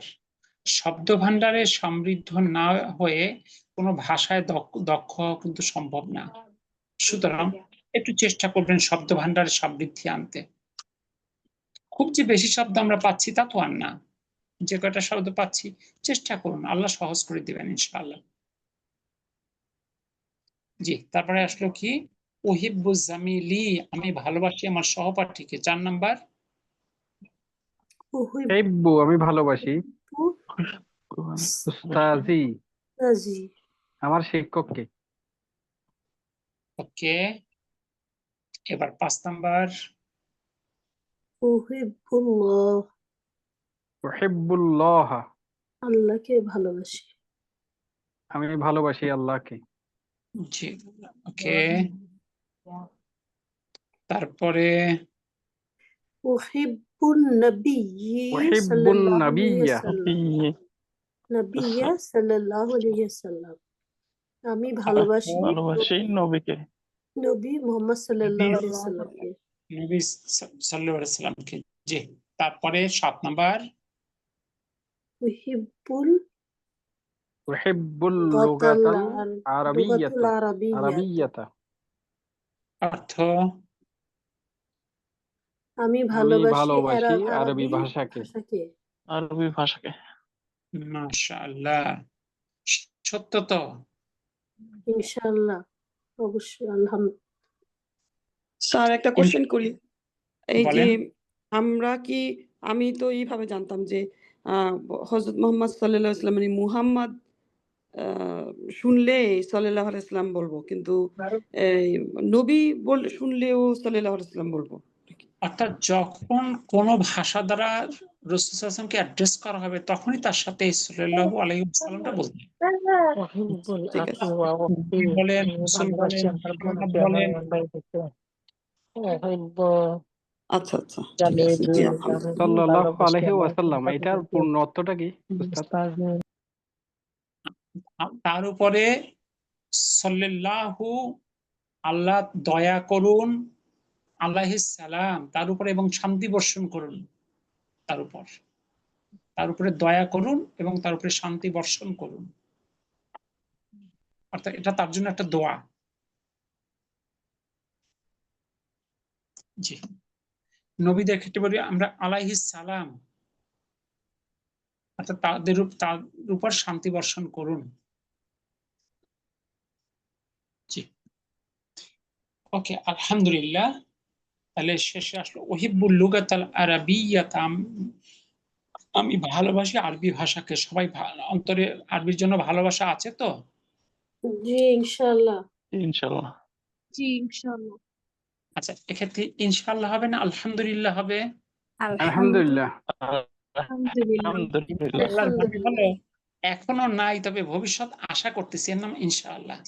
শব্দ ভান্ডারে সমৃদ্ধ না হয়ে কোনো ভাষায় দক্ষ হওয়া কিন্তু সম্ভব না। সুতরাং একটু চেষ্টা করবেন শব্দ ভান্ডারে সমৃদ্ধি আনতে। খুব যে বেশি শব্দ আমরা পাচ্ছি তা তো আর না, যে কয়টা শব্দ পাচ্ছি চেষ্টা করুন, আল্লাহ সহজ করে দিবেন ইনশাআল্লাহ। জি, তারপরে আসলো কি উহিব্বু জামিলি, আমি ভালোবাসি আমার সহপাঠীকে। 4 নাম্বার উহিব্বু হিব্বু আমি ভালোবাসি উস্তাজি রাজি আমার শিক্ষককে। ওকে, এবার 5 নাম্বার উহিব্বুল্লাহ উহিব্বুল্লাহ আল্লাহকে ভালোবাসি। আমি ভালোবাসি আল্লাহকে। জি, ওকে, তারপরে উহিব্বুন নাবিয়্যি উহিব্বুন সাল্লাল্লাহু আলাইহি নাবিয়্যা ওয়াসাল্লাম নাবিয়্যা সাল্লাল্লাহু আলাইহি ওয়াসাল্লাম আমি ভালোবাসি ভালোবাসি নবীকে। নবী মুহাম্মদ সাল্লাল্লাহু আলাইহি ওয়াসাল্লামকে। নবী সাল্লাল্লাহু আলাইহি সাল্লামকে। জি, তারপরে 7 নাম্বার উহিব্বুল উহিব্বুল লুগাতাল লুগাতাল আরাবিয়্যাতা আরাবিয়্যাত আরাবিয়্যাতা অর্থ আমি আমি ভালোবাসি ভালোবাসি আরবি আরবি ভাষাকে। ভাষাকে। আরবি ভাষাকে। মাশাআল্লাহ, সত্য তো? ইনশাআল্লাহ, অবশ্যই, আলহামদুলিল্লাহ। স্যার একটা কোশ্চেন করি, এই যে বলেন। আমরা কি, আমি তো এইভাবে জানতাম যে হযরত মুহাম্মদ সাল্লাল্লাহু আলাইহি ওয়াসাল্লাম মানে মুহাম্মদ শুনলে সাল্লাল্লাহু আলাইহি ওয়াসাল্লাম বলবো, কিন্তু এই নবী শুনলেও সাল্লাল্লাহু আলাইহি ওয়াসাল্লাম বলবো। অর্থাৎ যখন কোন ভাষা দ্বারা রাসূল সাল্লাল্লাহু আলাইহি ওয়াসাল্লামকে অ্যাড্রেস করা হবে তখনই তার সাথে সাল্লাল্লাহু আলাইহি ওয়াসাল্লামটা বলতে হবে। ঠিক আছে। নবী বলেন, রাসূল বলেন, মুহাম্মদ বলেন, আচ্ছা আচ্ছা, ঠিক আছে, জি আলহামদুলিল্লাহ। সাল্লাল্লাহু আলাইহি ওয়াসাল্লাম এটার পূর্ণ অর্থটা কি উস্তাদ? তার উপরে সাল্লাল্লাহু, আল্লাহ দয়া করুন, আলাইহিস সালাম তার উপরে এবং শান্তি বর্ষণ করুন, তার উপরে দয়া করুন এবং তার উপরে শান্তি বর্ষণ করুন। অর্থাৎ এটা তার জন্য একটা দোয়া। জি, নবীদের ক্ষেত্রে বলি আমরা আলাইহিস সালাম, অর্থাৎ তার উপর শান্তি বর্ষণ করুন। জি, ওকে, আলহামদুলিল্লাহ। তাহলে শেষে আসলো উহিব্বুল লুগাতাল আরাবিয়্যাতা, আমি ভালোবাসি আরবি ভাষাকে। সবাই অন্তরে আরবির জন্য ভালোবাসা আছে তো? জি ইনশাআল্লাহ। ইনশাআল্লাহ। জি ইনশাআল্লাহ। আচ্ছা, এক্ষেত্রে ইনশাআল্লাহ হবে না আলহামদুলিল্লাহ হবে? আলহামদুলিল্লাহ। আলহামদুলিল্লাহ। আলহামদুলিল্লাহ। আল্লাহর দাবি হলো আলহামদুলিল্লাহ। এখনো নাই, তবে ভবিষ্যৎ আশা করতেছি, এর নাম ইনশাআল্লাহ।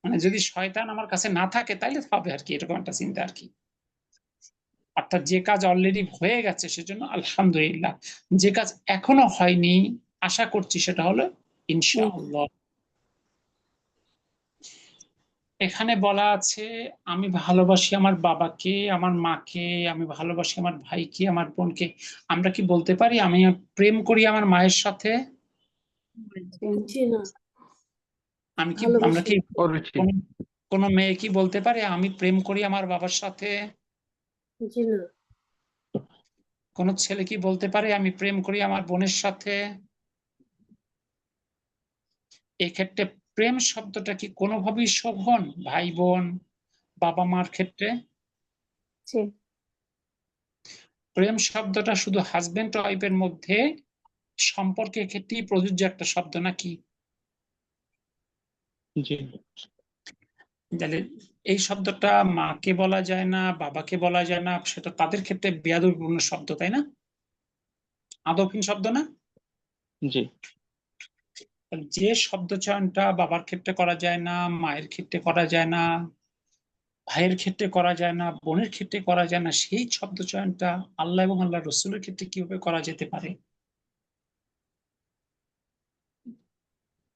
মানে যদি শয়তান আমার কাছে না থাকে তাইলে হবে আর কি, এরকম একটা চিন্তা আর কি। অর্থাৎ যে কাজ অলরেডি হয়ে গেছে সেজন্য আলহামদুলিল্লাহ, যে কাজ এখনো হয়নি আশা করছি সেটা হলো ইনশাআল্লাহ। এখানে বলা আছে আমি ভালোবাসি আমার বাবাকে, আমার মাকে, আমি ভালোবাসি আমার ভাইকে, আমার বোনকে। আমরা কি বলতে পারি আমি প্রেম করি আমার মায়ের সাথে? জি না, আমরা ভালোবাসি কি করছি। কোন মেয়ে কি বলতে পারে আমি প্রেম করি আমার বাবার সাথে? জি না, কোন ছেলে কি বলতে পারে আমি প্রেম করি আমার বোনের সাথে? এক্ষেত্রে প্রেম শব্দটা কি কোনোভাবেই শোভন ভাই বোন বাবা মার ক্ষেত্রে? জি প্রেম শব্দটা শুধু হাজবেন্ড ওয়াইফের মধ্যে সম্পর্কের ক্ষেত্রেই প্রযোজ্য একটা শব্দ নাকি? জি। তাহলে এই শব্দটা মাকে বলা যায় না, বাবাকে বলা যায় না, সেটা তাদের ক্ষেত্রে বেয়াদবিপূর্ণ শব্দ, তাই না? আদবহীন শব্দ না? জি। যে শব্দ চয়নটা বাবার ক্ষেত্রে করা যায় না, মায়ের ক্ষেত্রে করা যায় না, ভাইয়ের ক্ষেত্রে করা যায় না, বোনের ক্ষেত্রে করা যায় না, সেই শব্দ চয়নটা আল্লাহ এবং আল্লাহ রসুলের ক্ষেত্রে কিভাবে করা যেতে পারে?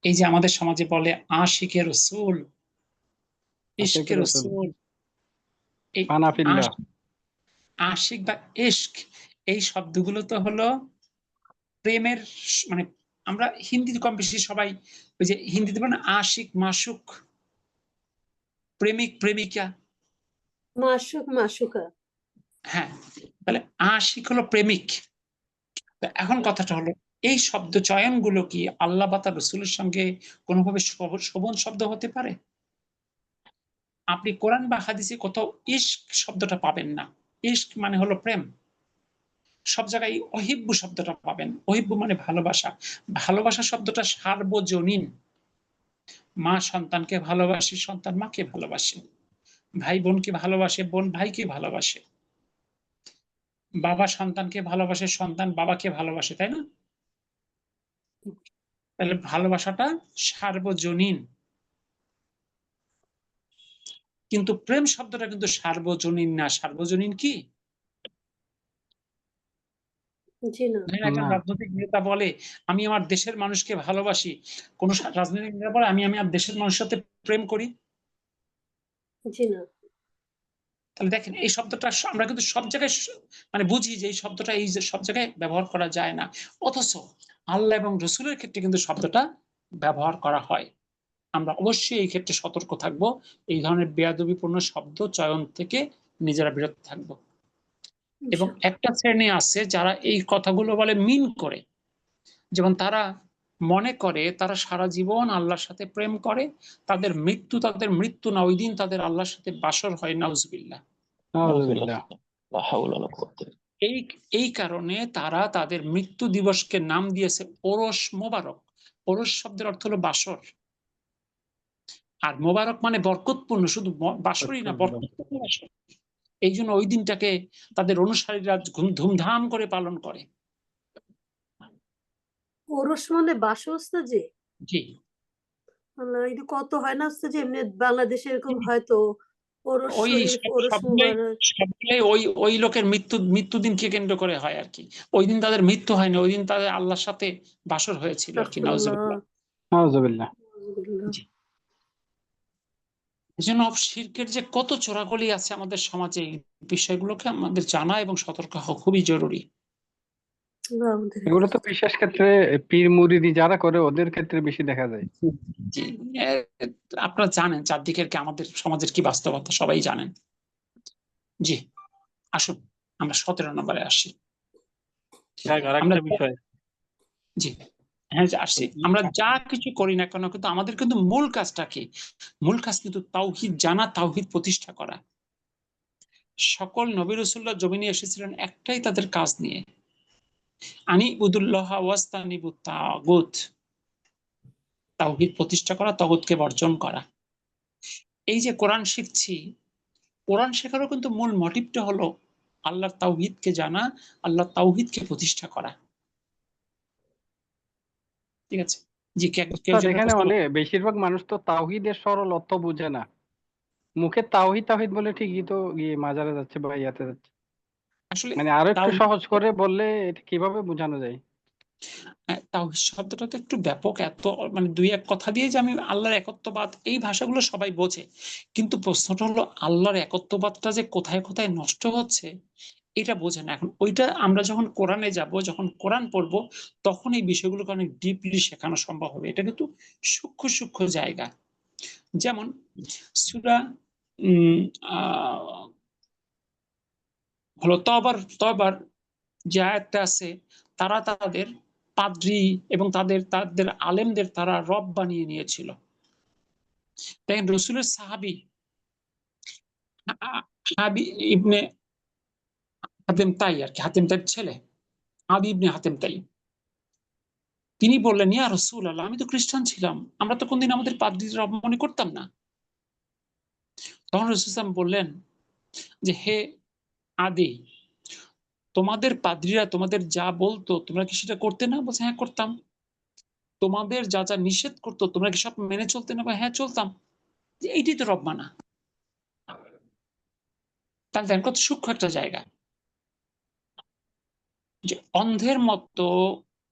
এই যে আমাদের সমাজে বলে আশিকে রসুল, ইশকে রসুল, এই মানাফিল্লাহ। আশিক বা ইশক, এই শব্দগুলো তো হলো প্রেমের, মানে আমরা হিন্দিতে কম বেশি সবাই ওই যে হিন্দিতে বলে না আশিক মাসুক, প্রেমিক প্রেমিকা, মাসুক মাসুকা। হ্যাঁ, তাহলে আশিক হলো প্রেমিক। তো এখন কথাটা হলো, এই শব্দ চয়ন গুলো কি আল্লাহ বা তার রসুলের সঙ্গে কোনোভাবে শোভন শব্দ হতে পারে? আপনি কোরআন বা হাদিসে কোথাও ইশক শব্দটা পাবেন না। ইশক মানে হলো প্রেম। সব জায়গায় অহিব্বু শব্দটা পাবেন। অহিব্বু মানে ভালোবাসা। ভালোবাসা শব্দটা সার্বজনীন। মা সন্তানকে ভালোবাসে, সন্তান মাকে ভালোবাসে, ভাই বোনকে ভালোবাসে, বোন ভাইকে ভালোবাসে, বাবা সন্তানকে ভালোবাসে, সন্তান বাবাকে ভালোবাসে, তাই না? তাহলে ভালোবাসাটা সার্বজনীন। কিন্তু প্রেম শব্দটা কিন্তু সার্বজনীন না। সার্বজনীন কি? জি না, ধরেন একজন না রাজনৈতিক নেতা বলে আমি আমার দেশের মানুষকে ভালোবাসি, কোন রাজনৈতিক নেতা বলে আমি আমার দেশের মানুষের সাথে প্রেম করি। জি না। তাহলে দেখেন এই শব্দটা আমরা কিন্তু সব জায়গায় মানে বুঝি যে এই শব্দটা এই যে সব জায়গায় ব্যবহার করা যায় না, অথচ আল্লাহ এবং রসুলের ক্ষেত্রে কিন্তু শব্দটা ব্যবহার করা হয়। আমরা অবশ্যই এই ক্ষেত্রে সতর্ক থাকব, এই ধরনের বেয়াদবিপূর্ণ শব্দ চয়ন থেকে নিজেরা বিরত থাকব। এবং একটা শ্রেণী আছে যারা এই কথাগুলো বলে মিন করে, যেমন তারা মনে করে তারা সারা জীবন আল্লাহর সাথে প্রেম করে, তাদের মৃত্যু না, ওই দিন তাদের আল্লাহর সাথে বাসর হয়, নাউজুবিল্লাহ। নাউজুবিল্লাহ। লা হাওলা ওয়ালা কুওয়াতা। এই এই কারণে তারা তাদের মৃত্যু দিবসকে নাম দিয়েছে ওরস মোবারক। ওরস শব্দের অর্থ হলো বাসর, আর মোবারক মানে বরকতপূর্ণ। শুধু বাসরই না, বরকতপূর্ণ বাসর। এই জন্য ওই দিনটাকে তাদের অনুসারীরা ধুমধাম করে পালন করে। ওরস মানে বাসস্তা যে জি, এটা কত হয় না যে এমনি বাংলাদেশে এরকম হয়তো ওরস ওই শরীফ, ওরস সবগুলোই মুবারক। সবগুলোই ওই লোকের মৃত্যুদিনকে কেন্দ্র করে হয় আর কি। ওই দিন তাদের মৃত্যু হয়নি, ওই দিন তাদের আল্লাহর সাথে বাসর হয়েছিল আর কি, নাউজুবিল্লাহ। নাউজুবিল্লাহ। জি। এই জন্য শিরকের যে কত চোরাগলি আছে আমাদের সমাজে, এই বিষয়গুলোকে আমাদের জানা এবং সতর্ক হওয়া খুবই জরুরি। এগুলো তো বিশেষ ক্ষেত্রে পীর মুরিদি যারা করে ওদের ক্ষেত্রে বেশি দেখা যায়। জি, আপনারা জানেন চারদিকের কি আমাদের সমাজের কি বাস্তবতা, সবাই জানেন। জি, আসুন আমরা 17 নম্বরে আসি। আর আমরা একটা বিষয়, জি, হ্যাঁ আসছি। আমরা যা কিছু করি না কেন, কিন্তু আমাদের কিন্তু মূল কাজটা কি? মূল কাজ কিন্তু তাওহীদ জানা, তাওহীদ প্রতিষ্ঠা করা। সকল নবী রাসূলুল্লাহ জমিনে এসেছিলেন একটাই তাদের কাজ নিয়ে, আনি উদুল্লাহ ওয়াস্তানিবুত তাগুত, তাওহীদ প্রতিষ্ঠা করা, তাগুতকে বর্জন করা। এই যে কোরআন শিখছি, কোরআন শেখারও কিন্তু মূল মোটিভটা হলো আল্লাহর তাওহীদকে জানা, আল্লাহর তাওহীদকে প্রতিষ্ঠা করা। ঠিক আছে? জি, কেউ উস্তাদ, যেন এখানে প্রশ্ন বেশিরভাগ মানুষ তো তাওহীদের সরল অর্থ বুঝে না। মুখে তাওহীদ তাওহীদ বলে ঠিকই তো গিয়ে মাজারে যাচ্ছে বা ইয়াতে যাচ্ছে। আসলে মানে আরো একটু তাওহীদ সহজ করে বললে এটা কিভাবে বোঝানো যায়? তাওহীদ শব্দটা তো একটু ব্যাপক, এত মানে দুই এক কথা দিয়ে যে আমি আল্লাহর একত্ববাদ, এই ভাষাগুলো সবাই বোঝে, কিন্তু প্রশ্নটা হলো আল্লাহর একত্ববাদটা যে কোথায় কোথায় নষ্ট হচ্ছে এটা বোঝে না। এখন ওইটা আমরা যখন কোরআনে যাব, যখন কোরআন পড়বো, তখন এই বিষয়গুলোকে অনেক ডিপলি শেখানো সম্ভব হবে। এটা কিন্তু সূক্ষ্ম সূক্ষ্ম জায়গা। যেমন সূরা হলো তবার যে আয়াতটা আছে, তারা তাদের পাদ্রী এবং তাদের আলেমদের তারা রব বানিয়ে নিয়েছিল। দেখেন রসুলের সাহাবী হাবি ইবনে হাতেম তাই আর কি, হাতেম তাইর ছেলে আবি ইবনে হাতেম তাই, তিনি বললেন ইয়া রাসূলুল্লাহ, আমি তো খ্রিস্টান ছিলাম, আমরা তো কোনদিন আমাদের পাদ্রীর রব মনে করতাম না। তখন রাসূল সাল্লাল্লাহু আলাইহি ওয়াসাল্লাম বললেন যে হে আদি, তোমাদের পাদ্রীরা তোমাদের যা বলতো তোমরা কি সেটা করতে না? বলছে হ্যাঁ করতাম। তোমাদের যা যা নিষেধ করতো তোমরা কি সব মেনে চলতে না? হ্যাঁ চলতাম। যে এইটাই তো রব মানা। তাহলে দেখেন কত সূক্ষ্ম একটা জায়গা, যে অন্ধের মতো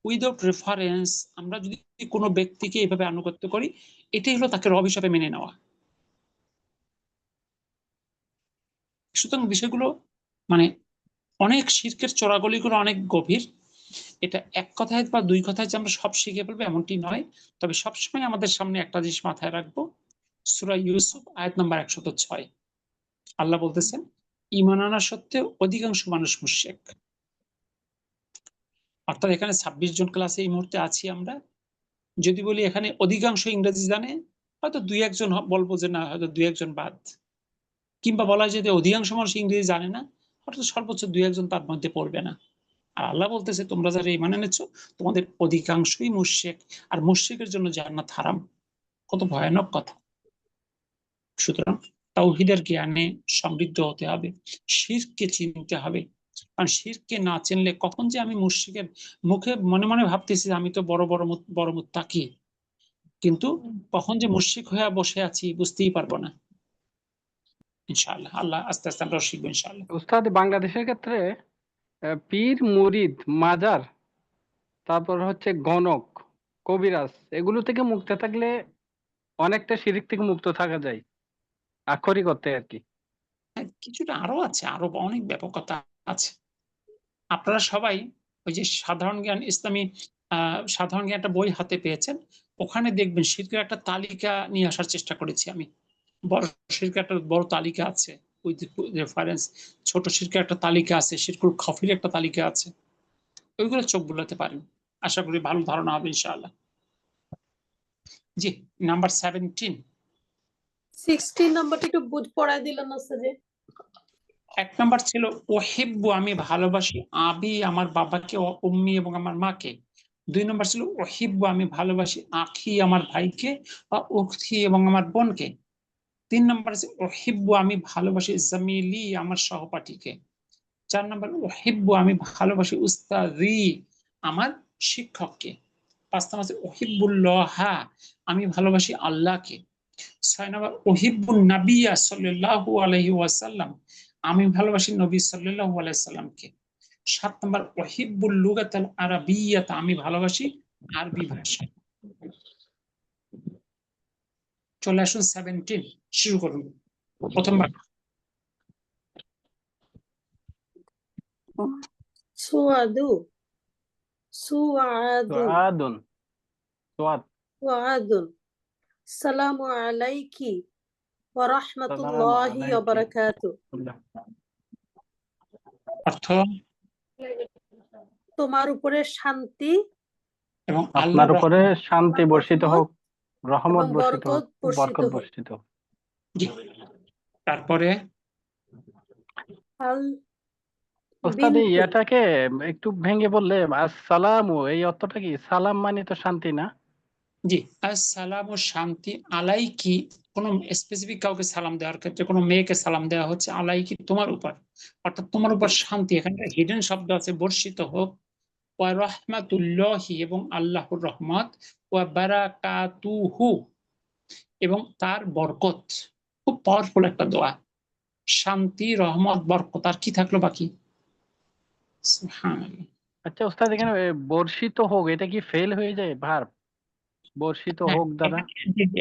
উইদাউট রেফারেন্স আমরা যদি কোনো ব্যক্তিকে এইভাবে আনুগত্য করি, এটাই হলো তাকে রব হিসাবে মেনে নেওয়া। সুতরাং বিষয়গুলো মানে অনেক শিরকের চোরাগলিগুলো অনেক গভীর। এটা এক কথায় বা দুই কথায় যে আমরা সব শিখে ফেলবো এমনটি নয়, তবে সবসময় আমাদের সামনে একটা জিনিস মাথায় রাখবো, সূরা ইউসুফ আয়াত নাম্বার 106, আল্লাহ বলতেছেন ঈমান আনা সত্ত্বেও অধিকাংশ মানুষ মুশরিক। অর্থাৎ এখানে 26 জন ক্লাসে এই মুহূর্তে আছি আমরা। যদি বলি এখানে অধিকাংশ ইংরেজি জানে, হয়তো 2-1 জন বলবো যে না, হয়তো 2-1 জন বাদ। কিংবা বলা হয় যদি অধিকাংশ মানুষ ইংরেজি জানে না, অর্থাৎ সর্বোচ্চ 2-1 জন তার মধ্যে পড়বে না। আর আল্লাহ বলতেছে তোমরা যারা ঈমান এনেছো তোমাদের অধিকাংশই মুশরিক, আর মুশরিকের জন্য জান্নাত হারাম। কত ভয়ানক কথা। সুতরাং তাওহীদের জ্ঞানে সমৃদ্ধ হতে হবে, শিরককে চিনতে হবে। কারণ শিরককে না চিনলে কখন যে আমি মুশরিকের মুখে মনে মনে ভাবতেছি আমি তো বড় মুত্তাকি, কিন্তু কখন যে মুশরিক হয়ে বসে আছি বুঝতেই পারবো না। ইনশাআল্লাহ আল্লাহ আস্তে আস্তে আমরা শিখবো ইনশাআল্লাহ। উস্তাদ বাংলাদেশের ক্ষেত্রে পীর, মুরিদ, মাজার, তারপর হচ্ছে গণক, কবিরাজ, এগুলো থেকে মুক্ত থাকলে অনেকটা শিরক থেকে মুক্ত থাকা যায়, আক্ষরিক অর্থে আর কি। হ্যাঁ, কিছুটা আরো আছে, আরো অনেক ব্যাপকতা আছে। আপনারা সবাই ওই যে সাধারণ জ্ঞান ইসলামী সাধারণ জ্ঞান একটা বই হাতে পেয়েছেন, ওখানে দেখবেন শিরকের একটা তালিকা নিয়ে আসার চেষ্টা করেছি আমি। বড় শিরকের একটা বড় তালিকা আছে, উইথ রেফারেন্স। ছোট শিরকের একটা তালিকা আছে, শিরকুল খফির একটা তালিকা আছে। ওইগুলো চোখ বুলাতে পারেন, আশা করি ভালো ধারণা হবে ইনশাআল্লাহ। জি, নাম্বার 17। 16 নাম্বারটা একটু পড়ায় দিলেন না স্যার? 1 নাম্বার ছিল ওহিব্বু, আমি ভালোবাসি, আবি আমার বাবাকে, ও উম্মি এবং আমার মাকে। 2 নাম্বার ছিল ওহিব্বু, আমি ভালোবাসি, আখি আমার ভাইকে, বা উখতি এবং আমার বোনকে। 3 নাম্বার আছে ওহিব্বু, আমি ভালোবাসি, জামিলি আমার সহপাঠীকে। 4 নাম্বার ওহিব্বু, আমি ভালোবাসি, উস্তাদি আমার শিক্ষককে। 5 নাম্বার আছে ওহিব্বুল্লাহা, আমি ভালোবাসি আল্লাহকে। 6 নাম্বার ওহিব্বুন নাবিয়্যা সাল্লাল্লাহু আলাইহি ওয়াসাল্লাম, আমি ভালোবাসি নবী সাল্লাল্লাহু আলাইহি সাল্লামকে। 7 নাম্বার ওহিব্বুল লুগাতাল আরাবিয়্যাত, আমি ভালোবাসি আরবি ভাষা। চলে আসুন 17, শুরু করুন প্রথমবার। সুআদু, সুআদু, সুআদুন, সুআদ, সুআদুন। সালামু আলাইকি ওয়া সালাম রাহমাতুল্লাহি ওয়া আলাইকি। বারাকাতুহু। অর্থ তোমার উপরে শান্তি এবং আপনার আল্লাহর উপরে শান্তি বর্ষিত হোক, রহমত এবং বর্ষিত হোক, বরকত বরকত হোক। বর্ষিত হোক। জি। তারপরে আল ওস্তাদ এই বিনতু, ইয়াটাকে একটু ভেঙে বললে, আসসালামু এই অর্থটা কি? সালাম মানে তো শান্তি না? জি, আসসালাম ও শান্তি আলাইকি, কোন স্পেসিফিক কাউকে সালাম দেওয়ার ক্ষেত্রে কোনো মেয়েকে সালাম দেওয়া হচ্ছে আলাইকি তোমার উপর, অর্থাৎ তোমার উপর শান্তি। এখানে হিডেন শব্দ আছে, বর্ষিত হোক। ওয়া রাহমাতুল্লাহি, এবং আল্লাহর রহমত। ওয়া বারাকাতুহু, এবং তার বরকত। খুব পাওয়ারফুল একটা দোয়া। শান্তি, রহমত, বরকত, আর কি থাকলো বাকি? সুবহানাল্লাহ। আচ্ছা ওস্তাদ, এখানে বর্ষিত হোক এটা কি ফেল হয়ে যায় ভার্ব? বর্ষিত হ্যাঁ, হোক দ্বারা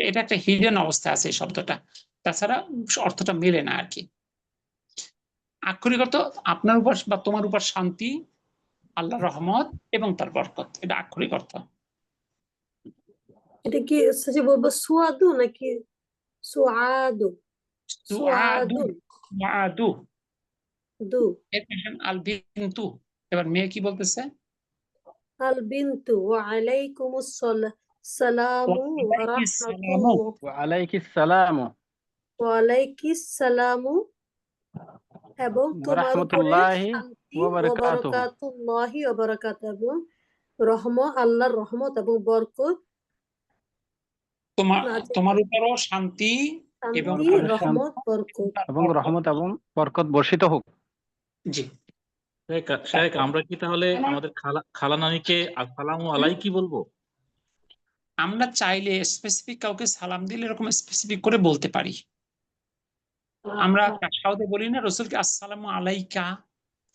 এটা একটা হিডেন অবস্থা আছে এই শব্দটা, তাছাড়া অর্থটা মেলে না আর কি। আক্ষরিক অর্থ আপনার উপর বা তোমার উপর শান্তি, আল্লাহর রহমত এবং তার বরকত, এটা আক্ষরিক অর্থ। এটা কি স্যার বলবো সুআদু নাকি সুআদু? সুআদু, সুআদু, সুআদু। দু। এর পেছনে আল বিনতু। এবার মেয়ে কি বলতেছে? আল বিনতু ওয়া আলাইকুমুস সালামু ওয়া ওয়ালাইকিস সালামু, রাহমাতুল্লাহ, ওয়া আলাইকিস সালামু ওয়া আলাইকিস সালামু, এবং ওয়া তোমার উপরে রাহমাতুল্লাহি শান্তি ওয়া ও বারাকাতুহু। বারাকাতুল্লাহি ওয়া বারাকাতুহু, এবং আল্লাহর রহমত এবং বরকত তোমার নাযিল তোমার হোক। উপরও শান্তি এবং শান্তি, উপরে শান্তি রহমত, বরকত। তার এবং বরকত। রহমত এবং বরকত বর্ষিত হোক। জি। শায়েখ আমরা কি তাহলে আমাদের খালা নানিকে আসসালামু আলাইকি বলবো? আমরা চাইলে স্পেসিফিক কাউকে সালাম দিলে এরকম স্পেসিফিক করে বলতে পারি। আমরা তাশাহুদে বলি না রসুলকে আসসালামু আলাইকা,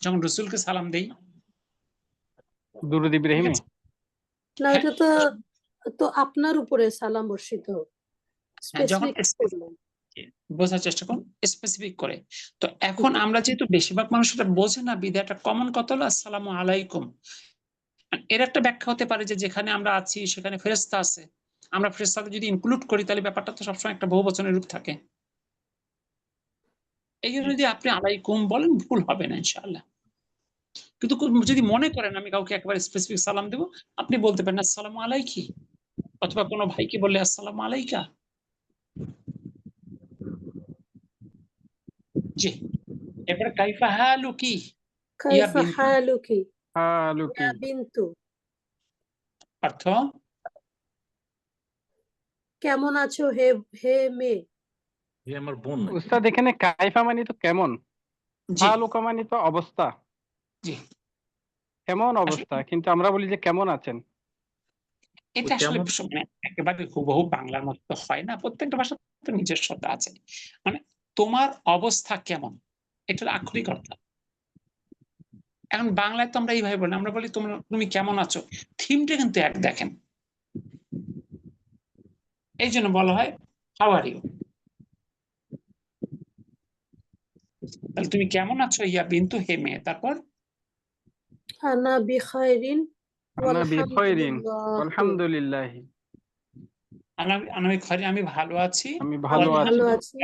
যখন রসুলকে সালাম দেই, দুরূদ ঠিক ইব্রাহিমে। আছে? না, হ্যাঁ, এটা তো আপনার উপরে সালাম বর্ষিত হোক। হ্যাঁ, যখন স্পেসিফিক করলেন। বোঝার চেষ্টা করুন স্পেসিফিক করে। তো এখন আমরা যেহেতু বেশিরভাগ মানুষ এটা বোঝে না, বিধায় একটা কমন কথা হলো আসসালামু আলাইকুম। এর একটা ব্যাখ্যা হতে পারে যে যেখানে আমরা আছি সেখানে ফেরেশতা আছে, আমরা ফেরেশতাকে যদি ইনক্লুড করি তাহলে ব্যাপারটা তো সবসময় একটা বহুবচনের রূপ থাকে। এই জন্য যদি আপনি আলাইকুম বলেন ভুল হবে না ইনশাআল্লাহ। কিন্তু যদি মনে করেন আমি কাউকে একেবারে স্পেসিফিক সালাম দেব, আপনি বলতে পারেন আসসালামু আলাইকি, অথবা কোনো ভাইকে বললে আসসালামু আলাইকা। জি, এরপরে কাইফা হালুকি, ইয়া কাইফা বিন্তু, হালুকি হালুকি ইয়া বিন্তু, অর্থ কেমন আছো হে হে মেয়ে। হে আমার বোন। উস্তাদ এখানে কাইফা মানে তো কেমন, জি হালুকা মানে তো অবস্থা, জি কেমন আসলে অবস্থা, কিন্তু আমরা বলি যে কেমন আছেন। এটা আসলে কেমন মানে একেবারে হুবহু বাংলার মতো তো হয় না, প্রত্যেকটা ভাষা তো নিজস্বতা আছে। মানে তোমার অবস্থা কেমন, এটার আক্ষরিক অর্থ। এখন বাংলায় তো আমরা এইভাবে বলি, আমরা বলি তুমি কেমন আছো, থিমটা কিন্তু এক দেখেন। এই জন্য বলা হয় হাউ আর ইউ। তাহলে তুমি কেমন আছো ইয়া বিন্তু, হে মেয়ে। তারপর আনা বিখাইরিন আনা বিখাইরিন ওয়ালহামদুলিল্লাহ, আলহামদুলিল্লাহ, আমি ভালো আছি, আমি আমি ভালো আছি ভালো আছি,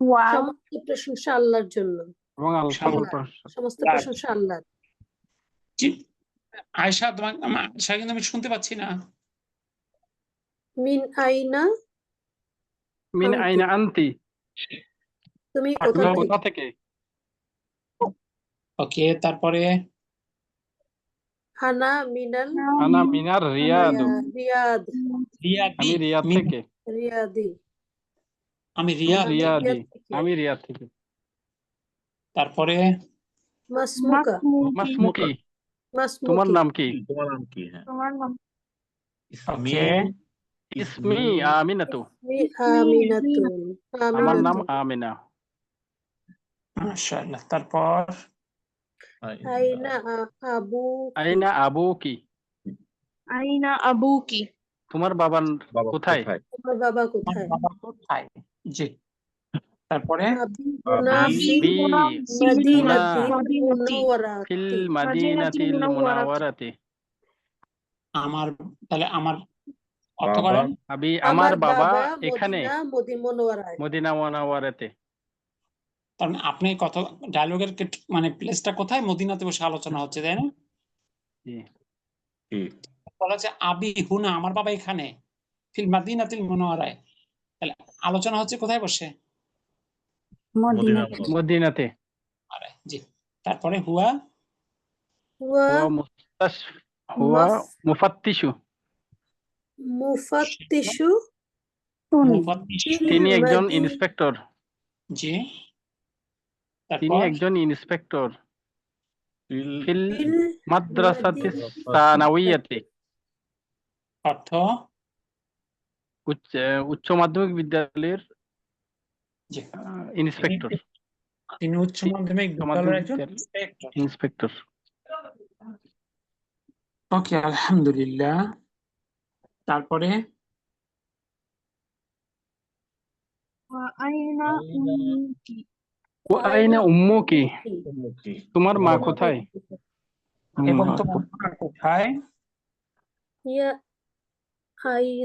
ওয়াও, সমস্ত প্রশংসা আল্লাহর জন্য। এবং সামগ্রিক আল্লাহর সমস্ত আল্লাহর। প্রশংসা আল্লাহর। জি, আয়েশা তোমাকে আয়েশা কিন্তু আমি শুনতে পাচ্ছি না। মিন আইনা মিন আনতি, আইনা আনতি, তুমি অর্থ কোথা তুমি থেকে। কোথা থেকে। ওকে, তারপরে আনা মিনাল আনা মিনার রিয়াদ, রিয়াদ, রিয়াদি, আমি রিয়াদ থেকে, রিয়াদি, আমি আমি রিয়াদ। আমি রিয়াদি, রিয়াদ থেকে। আমি রিয়াদ থেকে। তারপরে মাসমুকা, মাসমুকি, তোমার মাসমুকি, নাম কি। তোমার নাম কি? হ্যাঁ, তোমার নাম ইসমি, ওকে, ইসমি আমিনাতু, ইসমি আমিনাতুন, আমার নাম আমিনাতুন। আমিনা। মাশাআল্লাহ। তারপর আইনা আবুকি, আইনা আবুকি, আইনা আবুকি, তোমার বাবার বাবা কোথায়। কোথায়? তোমার বাবা আমার কোথায়। বাবা কোথায়। জি, তারপরে আবি হুনা আবি ফি বি হুনা মদিনাতিল ফিল মুনাওয়ারাতি, মাদিনাতিল মুনাওয়ারাতি, আমার, তাহলে আমার অর্থ বাবা করেন। আবি আমার আমার বাবা বাবা এখানে মুনাওয়ারায়। মদিনা মুনাওয়ারাতে। কারণ আপনি কত ডায়লগের মানে প্লেসটা কোথায়, মদিনাতে বসে আলোচনা হচ্ছে, তাই না? জি। কি? বলা হচ্ছে আবি হুনা, আমার বাবা এখানে, ফিল মাদিনাতিল মুনাওয়ারায়, তাহলে আলোচনা হচ্ছে কোথায় বসে, মদিনা মদিনাতে। মুনাওয়ারা। মদিনাতে। আরে জি, তারপরে হুয়া হুয়া হুয়া মুস্তাশ হুয়া মুফাত্তিশু, মুফাত্তিশু শুনি, মুফাত্তিশু, তিনি একজন মাদি, ইন্সপেক্টর, জি, তিনি তারপর একজন ইন্সপেক্টর ফিল ফিল ফিল মাদ্রাসাতিস মাদি, সানাউইয়াতি, অর্থ উচ্চ মাধ্যমিক বিদ্যালয়ের জি, ইন্সপেক্টর, তিনি উচ্চ মাধ্যমিক উচ্চ বিদ্যালয়ের মাধ্যমিক একজন বিদ্যালয়ের ইন্সপেক্টর। ইন্সপেক্টর। ওকে, আলহামদুলিল্লাহ। তারপরে আইনা উম্মুকি, ও আইনা উম্মুকি, উম্মুকি, তোমার মা তোমার কোথায়। এবং তোমার মা কোথায়। ইয়া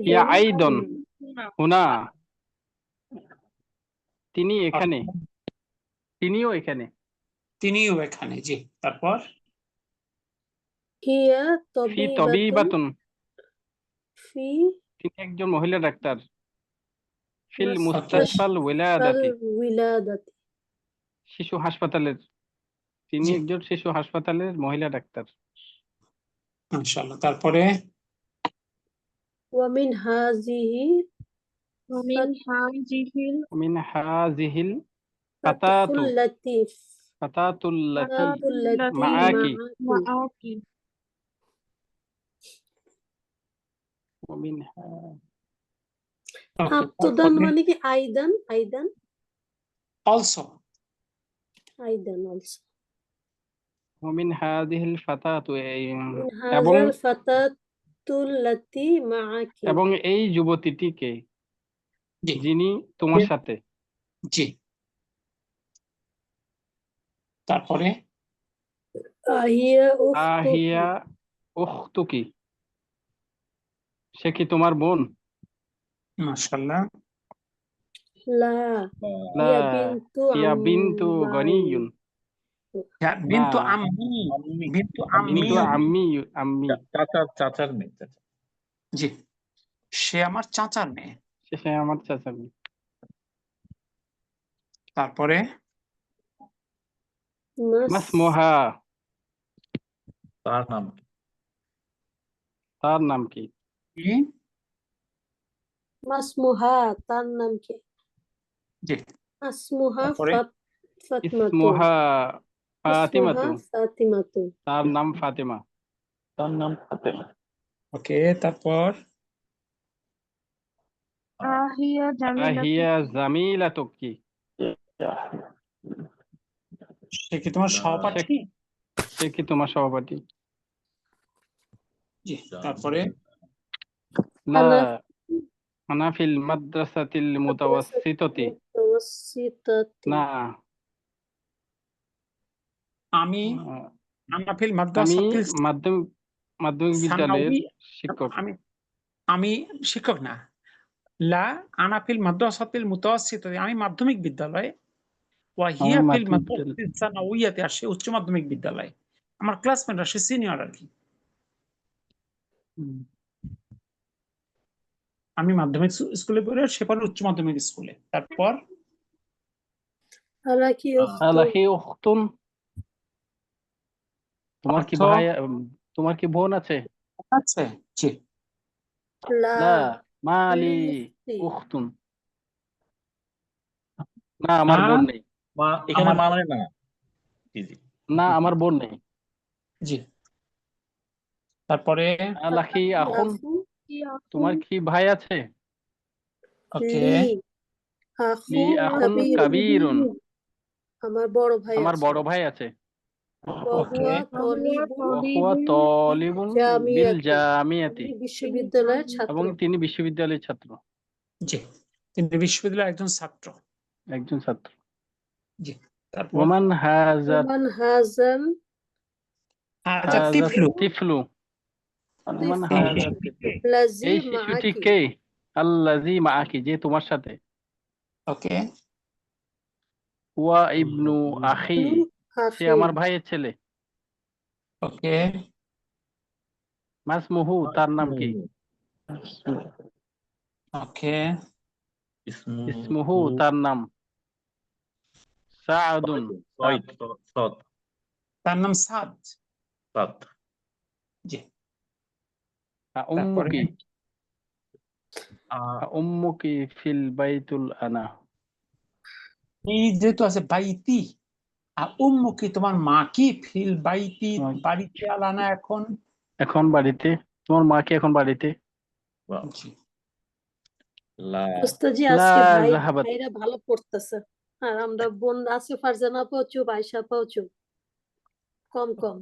ইয়া আইদন আইদন হুনা, হুনা, তিনি এখানে, তিনিও এখানে। তিনিও এখানে, জি। তারপর হিয়া ফি তবিবাতুন তবিবাতুন, ফি তিনি একজন মহিলা ডাক্তার। ফিল ওকে, মুস্তাশফাল উইলাদাতি, উইলাদাতি, শিশু হাসপাতালের, তিনি জি, একজন শিশু হাসপাতালের মহিলা ডাক্তার। মাশাআল্লাহ। তারপরে ওয়ামিন হাজিহি মিন হাজিহিল মিন হাজিহিল ফাতাতু ফাতহুল লাতিফ, ফাতাতুল্লাতি ফাতাতুল্লাতি মাআকি, মাআকি, মিন ওকে, আত্মদান তারপরে মানে কি আইদান, আইদান, অলসো, আইদান অলসো। মিন হাজিহিল ফাতাতু, মিন এবং হাজাল ফাতাতুল্লাতি মাআকি, এবং এই যুবতীটিকে জি যিনি তোমার সাথে। জি। তারপরে আহিয়া উখতুকি, আহিয়া উখতুকি, সে কি তোমার বোন। মাশাআল্লাহ। লা লা হিয়া বিনতু হিয়া বিনতু আম্মাই গনিয়ুন হ্যাঁ, না বিন্তু আম্মি আম্মি বিন্তু বিনতু আম্মি আম্মি চাচার মেয়ে চাচা। জি, সে আমার চাচার মেয়ে। সে আমার চাচা মেয়ে। তারপরে মাস মাসমুহা তার নাম কি? তার নাম কি? কি? মাসমুহা তার নাম কি? জি, আসমুহা তারপরে ফাতমাতু। ইসমুহা ইসমুহা ফাতিমাতু ফাতিমাতু। তার নাম ফাতিমা। তার নাম ফাতেমা। ওকে, তারপর আহিয়া জামিলাতু আহিয়া জামিলাতুক কি? সে কি তোমার লা সহপাঠী? সে কি তোমার সহপাঠী? জি, তারপরে লা আনা আনা ফিল মাদ্রাসাতিল মুতাওয়াসসিতাতি মুতাওয়াসসিতাতি। না আমি আহ, আনাফিল আমি মাদ্রাসাতিল মাধ্যমিক বিদ্যালয়ের সানাউই শিক্ষক। আমি আমি শিক্ষক না। লা আনাফিল মাদ্রাসাতিল মুতাওয়াসসিত, আমি মাধ্যমিক বিদ্যালয়ে। ওয়া আমার হিয়া ফিল মাধ্যমিক বিদ্যালয়। মাদ্রাসাতিল সানাউইয়াতে, আর সে উচ্চ মাধ্যমিক বিদ্যালয়ে। আমার ক্লাসমেট, আর সে সিনিয়র আর কি। হুম। আমি মাধ্যমিক স্কুলে পড়ি, আর সে পড়ে উচ্চ মাধ্যমিক স্কুলে। তারপর আলাকি উখতুন। আলাহি উখতুন তোমার কি অর্থ ভাই তোমার কি বোন আছে? আছে। জি, লা লা মালি লি উখতি। উখতুন না আমার না বোন নেই। মা এখানে আমার মা মানে না। জি জি। না আমার বোন নেই। জি, তারপরে আলাহি আখুন আখু কি আখুন। তোমার কি ভাই আছে? ওকে, লি লি আখুন আখুন কাবীর। কাবীরুন আমার বড় ভাই আমার আছে। বড় ভাই আছে। ওকে, ওহুয়া তলিবুন ওয়া হুয়া তালিবুন বিল জামিয়াতি। জামিয়াতি বিশ্ববিদ্যালয়ের ছাত্র। এবং তিনি বিশ্ববিদ্যালয়ের ছাত্র। জি, তিনি বিশ্ববিদ্যালয়ের একজন ছাত্র। একজন ছাত্র। জি, তারপর ওমান হাজাত ওমান হাজাল হাজা হাজাত তিফলু, তিফলু ওমান তিফলু এই হাজাত তিফলু লাজি এই শিশুটি মাআকি। কে? আল্লাযী মাআকি যে তোমার সাথে। ওকে, হুয়া ইবনু আখি সে আখি। আমার ভাইয়ের ছেলে। ওকে, মাসমুহু তার নাম কি? ওকে, ইসমুহু তার নাম সাআদুন সাদ। সদ তার নাম সাদ। সাদ। জি, তারপরে উম্মুকি উম্মুকি ফিল বাইতুল আনা এই যেহেতু আছে বাইতি, আর উম্মুকি তোমার মা কি ফিল বাইতি, তোমার বাড়িতে আলানা এখন। এখন বাড়িতে তোমার মা কি এখন বাড়িতে? জি, লা ওস্তাজি লা আজকে জাহাবাত ভাইরা ভালো পড়তেছে। আর আমরা বোন আছে ফারজানা আপাও চুপ, আয়শা আপাও চুপ। কম কম।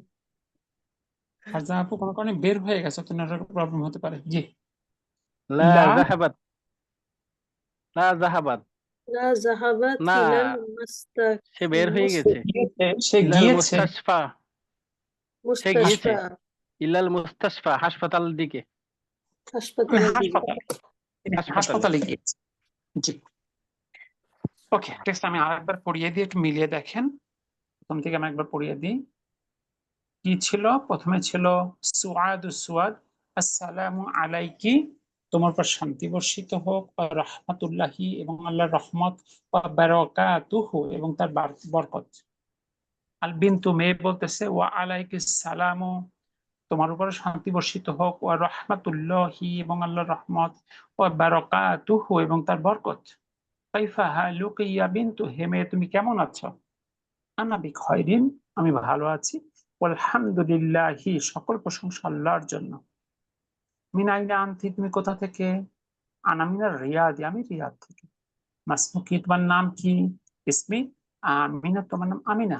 আর যা আপু কোনো কারণে বের হয়ে গেছে, তো নেটওয়ার্ক প্রবলেম হতে পারে। জি, লা লা জাহাবাত লা জাহাবাত লা জাহাবাত না ইলাল সে বের হয়ে গেছে। সে ইলাল গিয়েছে মুস্তাশফা সে গিয়েছে মুস্তাশফা ইলাল মুস্তাশফা হাসপাতালের দিকে। মানে হাসপাতালের দিকে। হাসপাতালে, তিনি হাসপাতালে হাসপাতালে গিয়েছে। জি, ওকে, টেক্সট আমি আরেকবার পড়িয়ে দিই, একটু মিলিয়ে দেখেন। প্রথম থেকে আমি একবার পড়িয়ে দিই। কি ছিল? প্রথমে ছিল সুয়াদ, আসসালামু আলাইকি, তোমার উপর শান্তি বর্ষিত হোক, রাহমাতুল্লাহি এবং আল্লাহর রহমত, বারাকাতুহু এবং তার বরকত। আল বিনতু মেয়ে বলতেছে, ওয়া আলাইকিস সালামু, তোমার উপরে শান্তি বর্ষিত হোক, ওয়া রাহমাতুল্লাহি এবং আল্লাহর রহমত, ওয়া বারাকাতুহু এবং তার বরকত। কাইফা হালুকা ইয়া বিনতু, হে মেয়ে তুমি কেমন আছো? আনা বিখাইরিন, আমি ভালো আছি। আলহামদুলিল্লাহি, সকল প্রশংসা আল্লাহর জন্য। মিন আইনা আনতি, তুমি কোথা থেকে? আনা মিনার রিয়াদি, আমি রিয়াদ থেকে। মাসমুকি, তোমার নাম কি? ইসমি আমিনা, তোমার নাম আমিনা।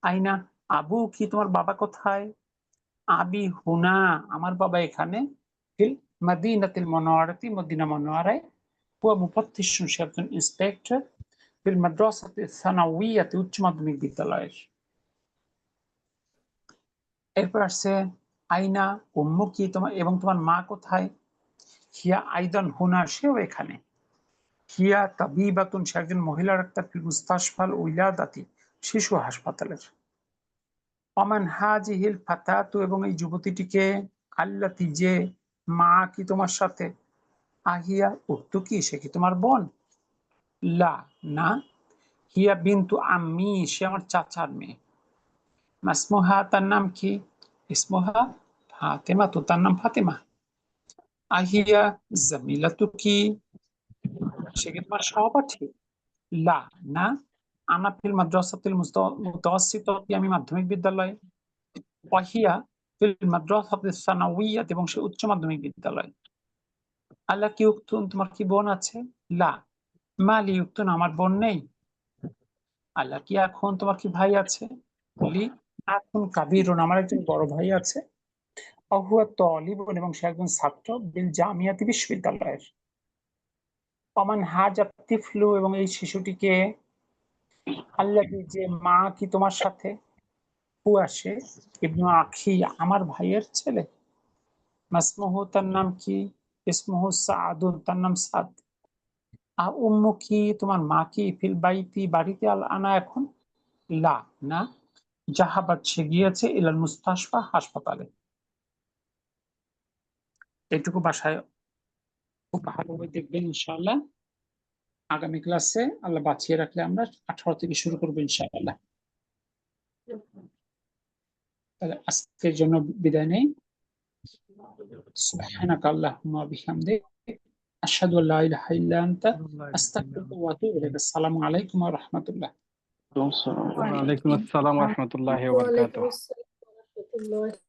আইনা আবু কি, তোমার বাবা কোথায়? আবি হুনা, আমার বাবা এখানে। ফিল মাদিনাতিল মুনাওয়ারাতি, মদিনা মুনাওয়ারায়। হুয়া মুফাত্তিশুন, সে একজন ইন্সপেক্টর। ফিল মাদ্রাসাতি সানাউইয়াতি, উচ্চ মাধ্যমিক বিদ্যালয়ের। এরপর আসছে আইনা উম্মুকি, তোমার এবং তোমার মা কোথায়? হিয়া আইদান হুনা, সেও এখানে। হিয়া তাবিবাতুন, সে একজন মহিলা ডাক্তার, ফিল মুস্তাশফাল উইলাদাতি, শিশু হাসপাতালের। ওমান হাজিহিল ফাতাতু, এবং এই যুবতীটিকে, আল্লাতি যে, মা কি তোমার সাথে, আহিয়া উক্ত কি, সে কি তোমার বোন, লা না, হিয়া বিন্তু আম্মি, সে আমার চাচার মেয়ে। মাসমুহা, তার নাম কি, ইসমুহা ফাতেমা, তো তার নাম ফাতেমা। আহিয়া জামিলাতু কি, সে কি তোমার সহপাঠী, লা না, আনা ফিল মাদ্রাসাতিল মুতাওয়াসসিতাতি, আমি মাধ্যমিক বিদ্যালয়ে। ওয়াহিয়া ফিল মাদ্রাসাতিস সানাউইয়াত, এবং সে উচ্চ মাধ্যমিক বিদ্যালয়। আল্লাহ কি উক্তুন, তোমার কি বোন আছে, লা মালি উক্তুন, আমার বোন নেই। আল্লাহ কি এখন, তোমার কি ভাই আছে, লি এখন কাবিরুন, আমার একজন বড় ভাই আছে। অহুয়া তালিবুন, এবং সে একজন ছাত্র, বিল জামিয়াতি, বিশ্ববিদ্যালয়ের। ওমান হাজাত তিফলু, এবং এই শিশুটিকে, আল্লাহ যে, মা কি তোমার সাথে, হুয়া সে, ইবনু আখি, আমার ভাইয়ের ছেলে। মাসমুহু, তার নাম কি, ইসমুহু সাদুন, তার নাম সাদ। আ উম্মু কি, তোমার মা কি, ফিল বাইতি, বাড়িতে, আল আনা এখন, লা না, জাহাবাত, সে গিয়েছে, ইলাল মুস্তাশফা, হাসপাতালে। এটুকু বাসায় খুব ভালোভাবে দেখবেন ইনশাআল্লাহ। আগামী ক্লাসে আল্লাহ বাঁচিয়ে রাখলে আমরা 18 থেকে শুরু করবো ইনশাআল্লাহ। তাহলে আজকের জন্য বিদায় নেই। সুবহানাকা আল্লাহুম্মা ওয়া বিহামদিক, আশহাদু আল্লা ইলাহা ইল্লা আনতা, আস্তাগফিরুকা ওয়া আতুবু ইলাইক। আসসালামু আলাইকুম ওয়া রাহমাতুল্লাহ। ওয়ালাইকুম আসসালাম ওয়া রাহমাতুল্লাহি ওয়া ওয়ালাইকুম বারাকাতুহু। আসসালাম ওয়া রাহমাতুল্লাহ।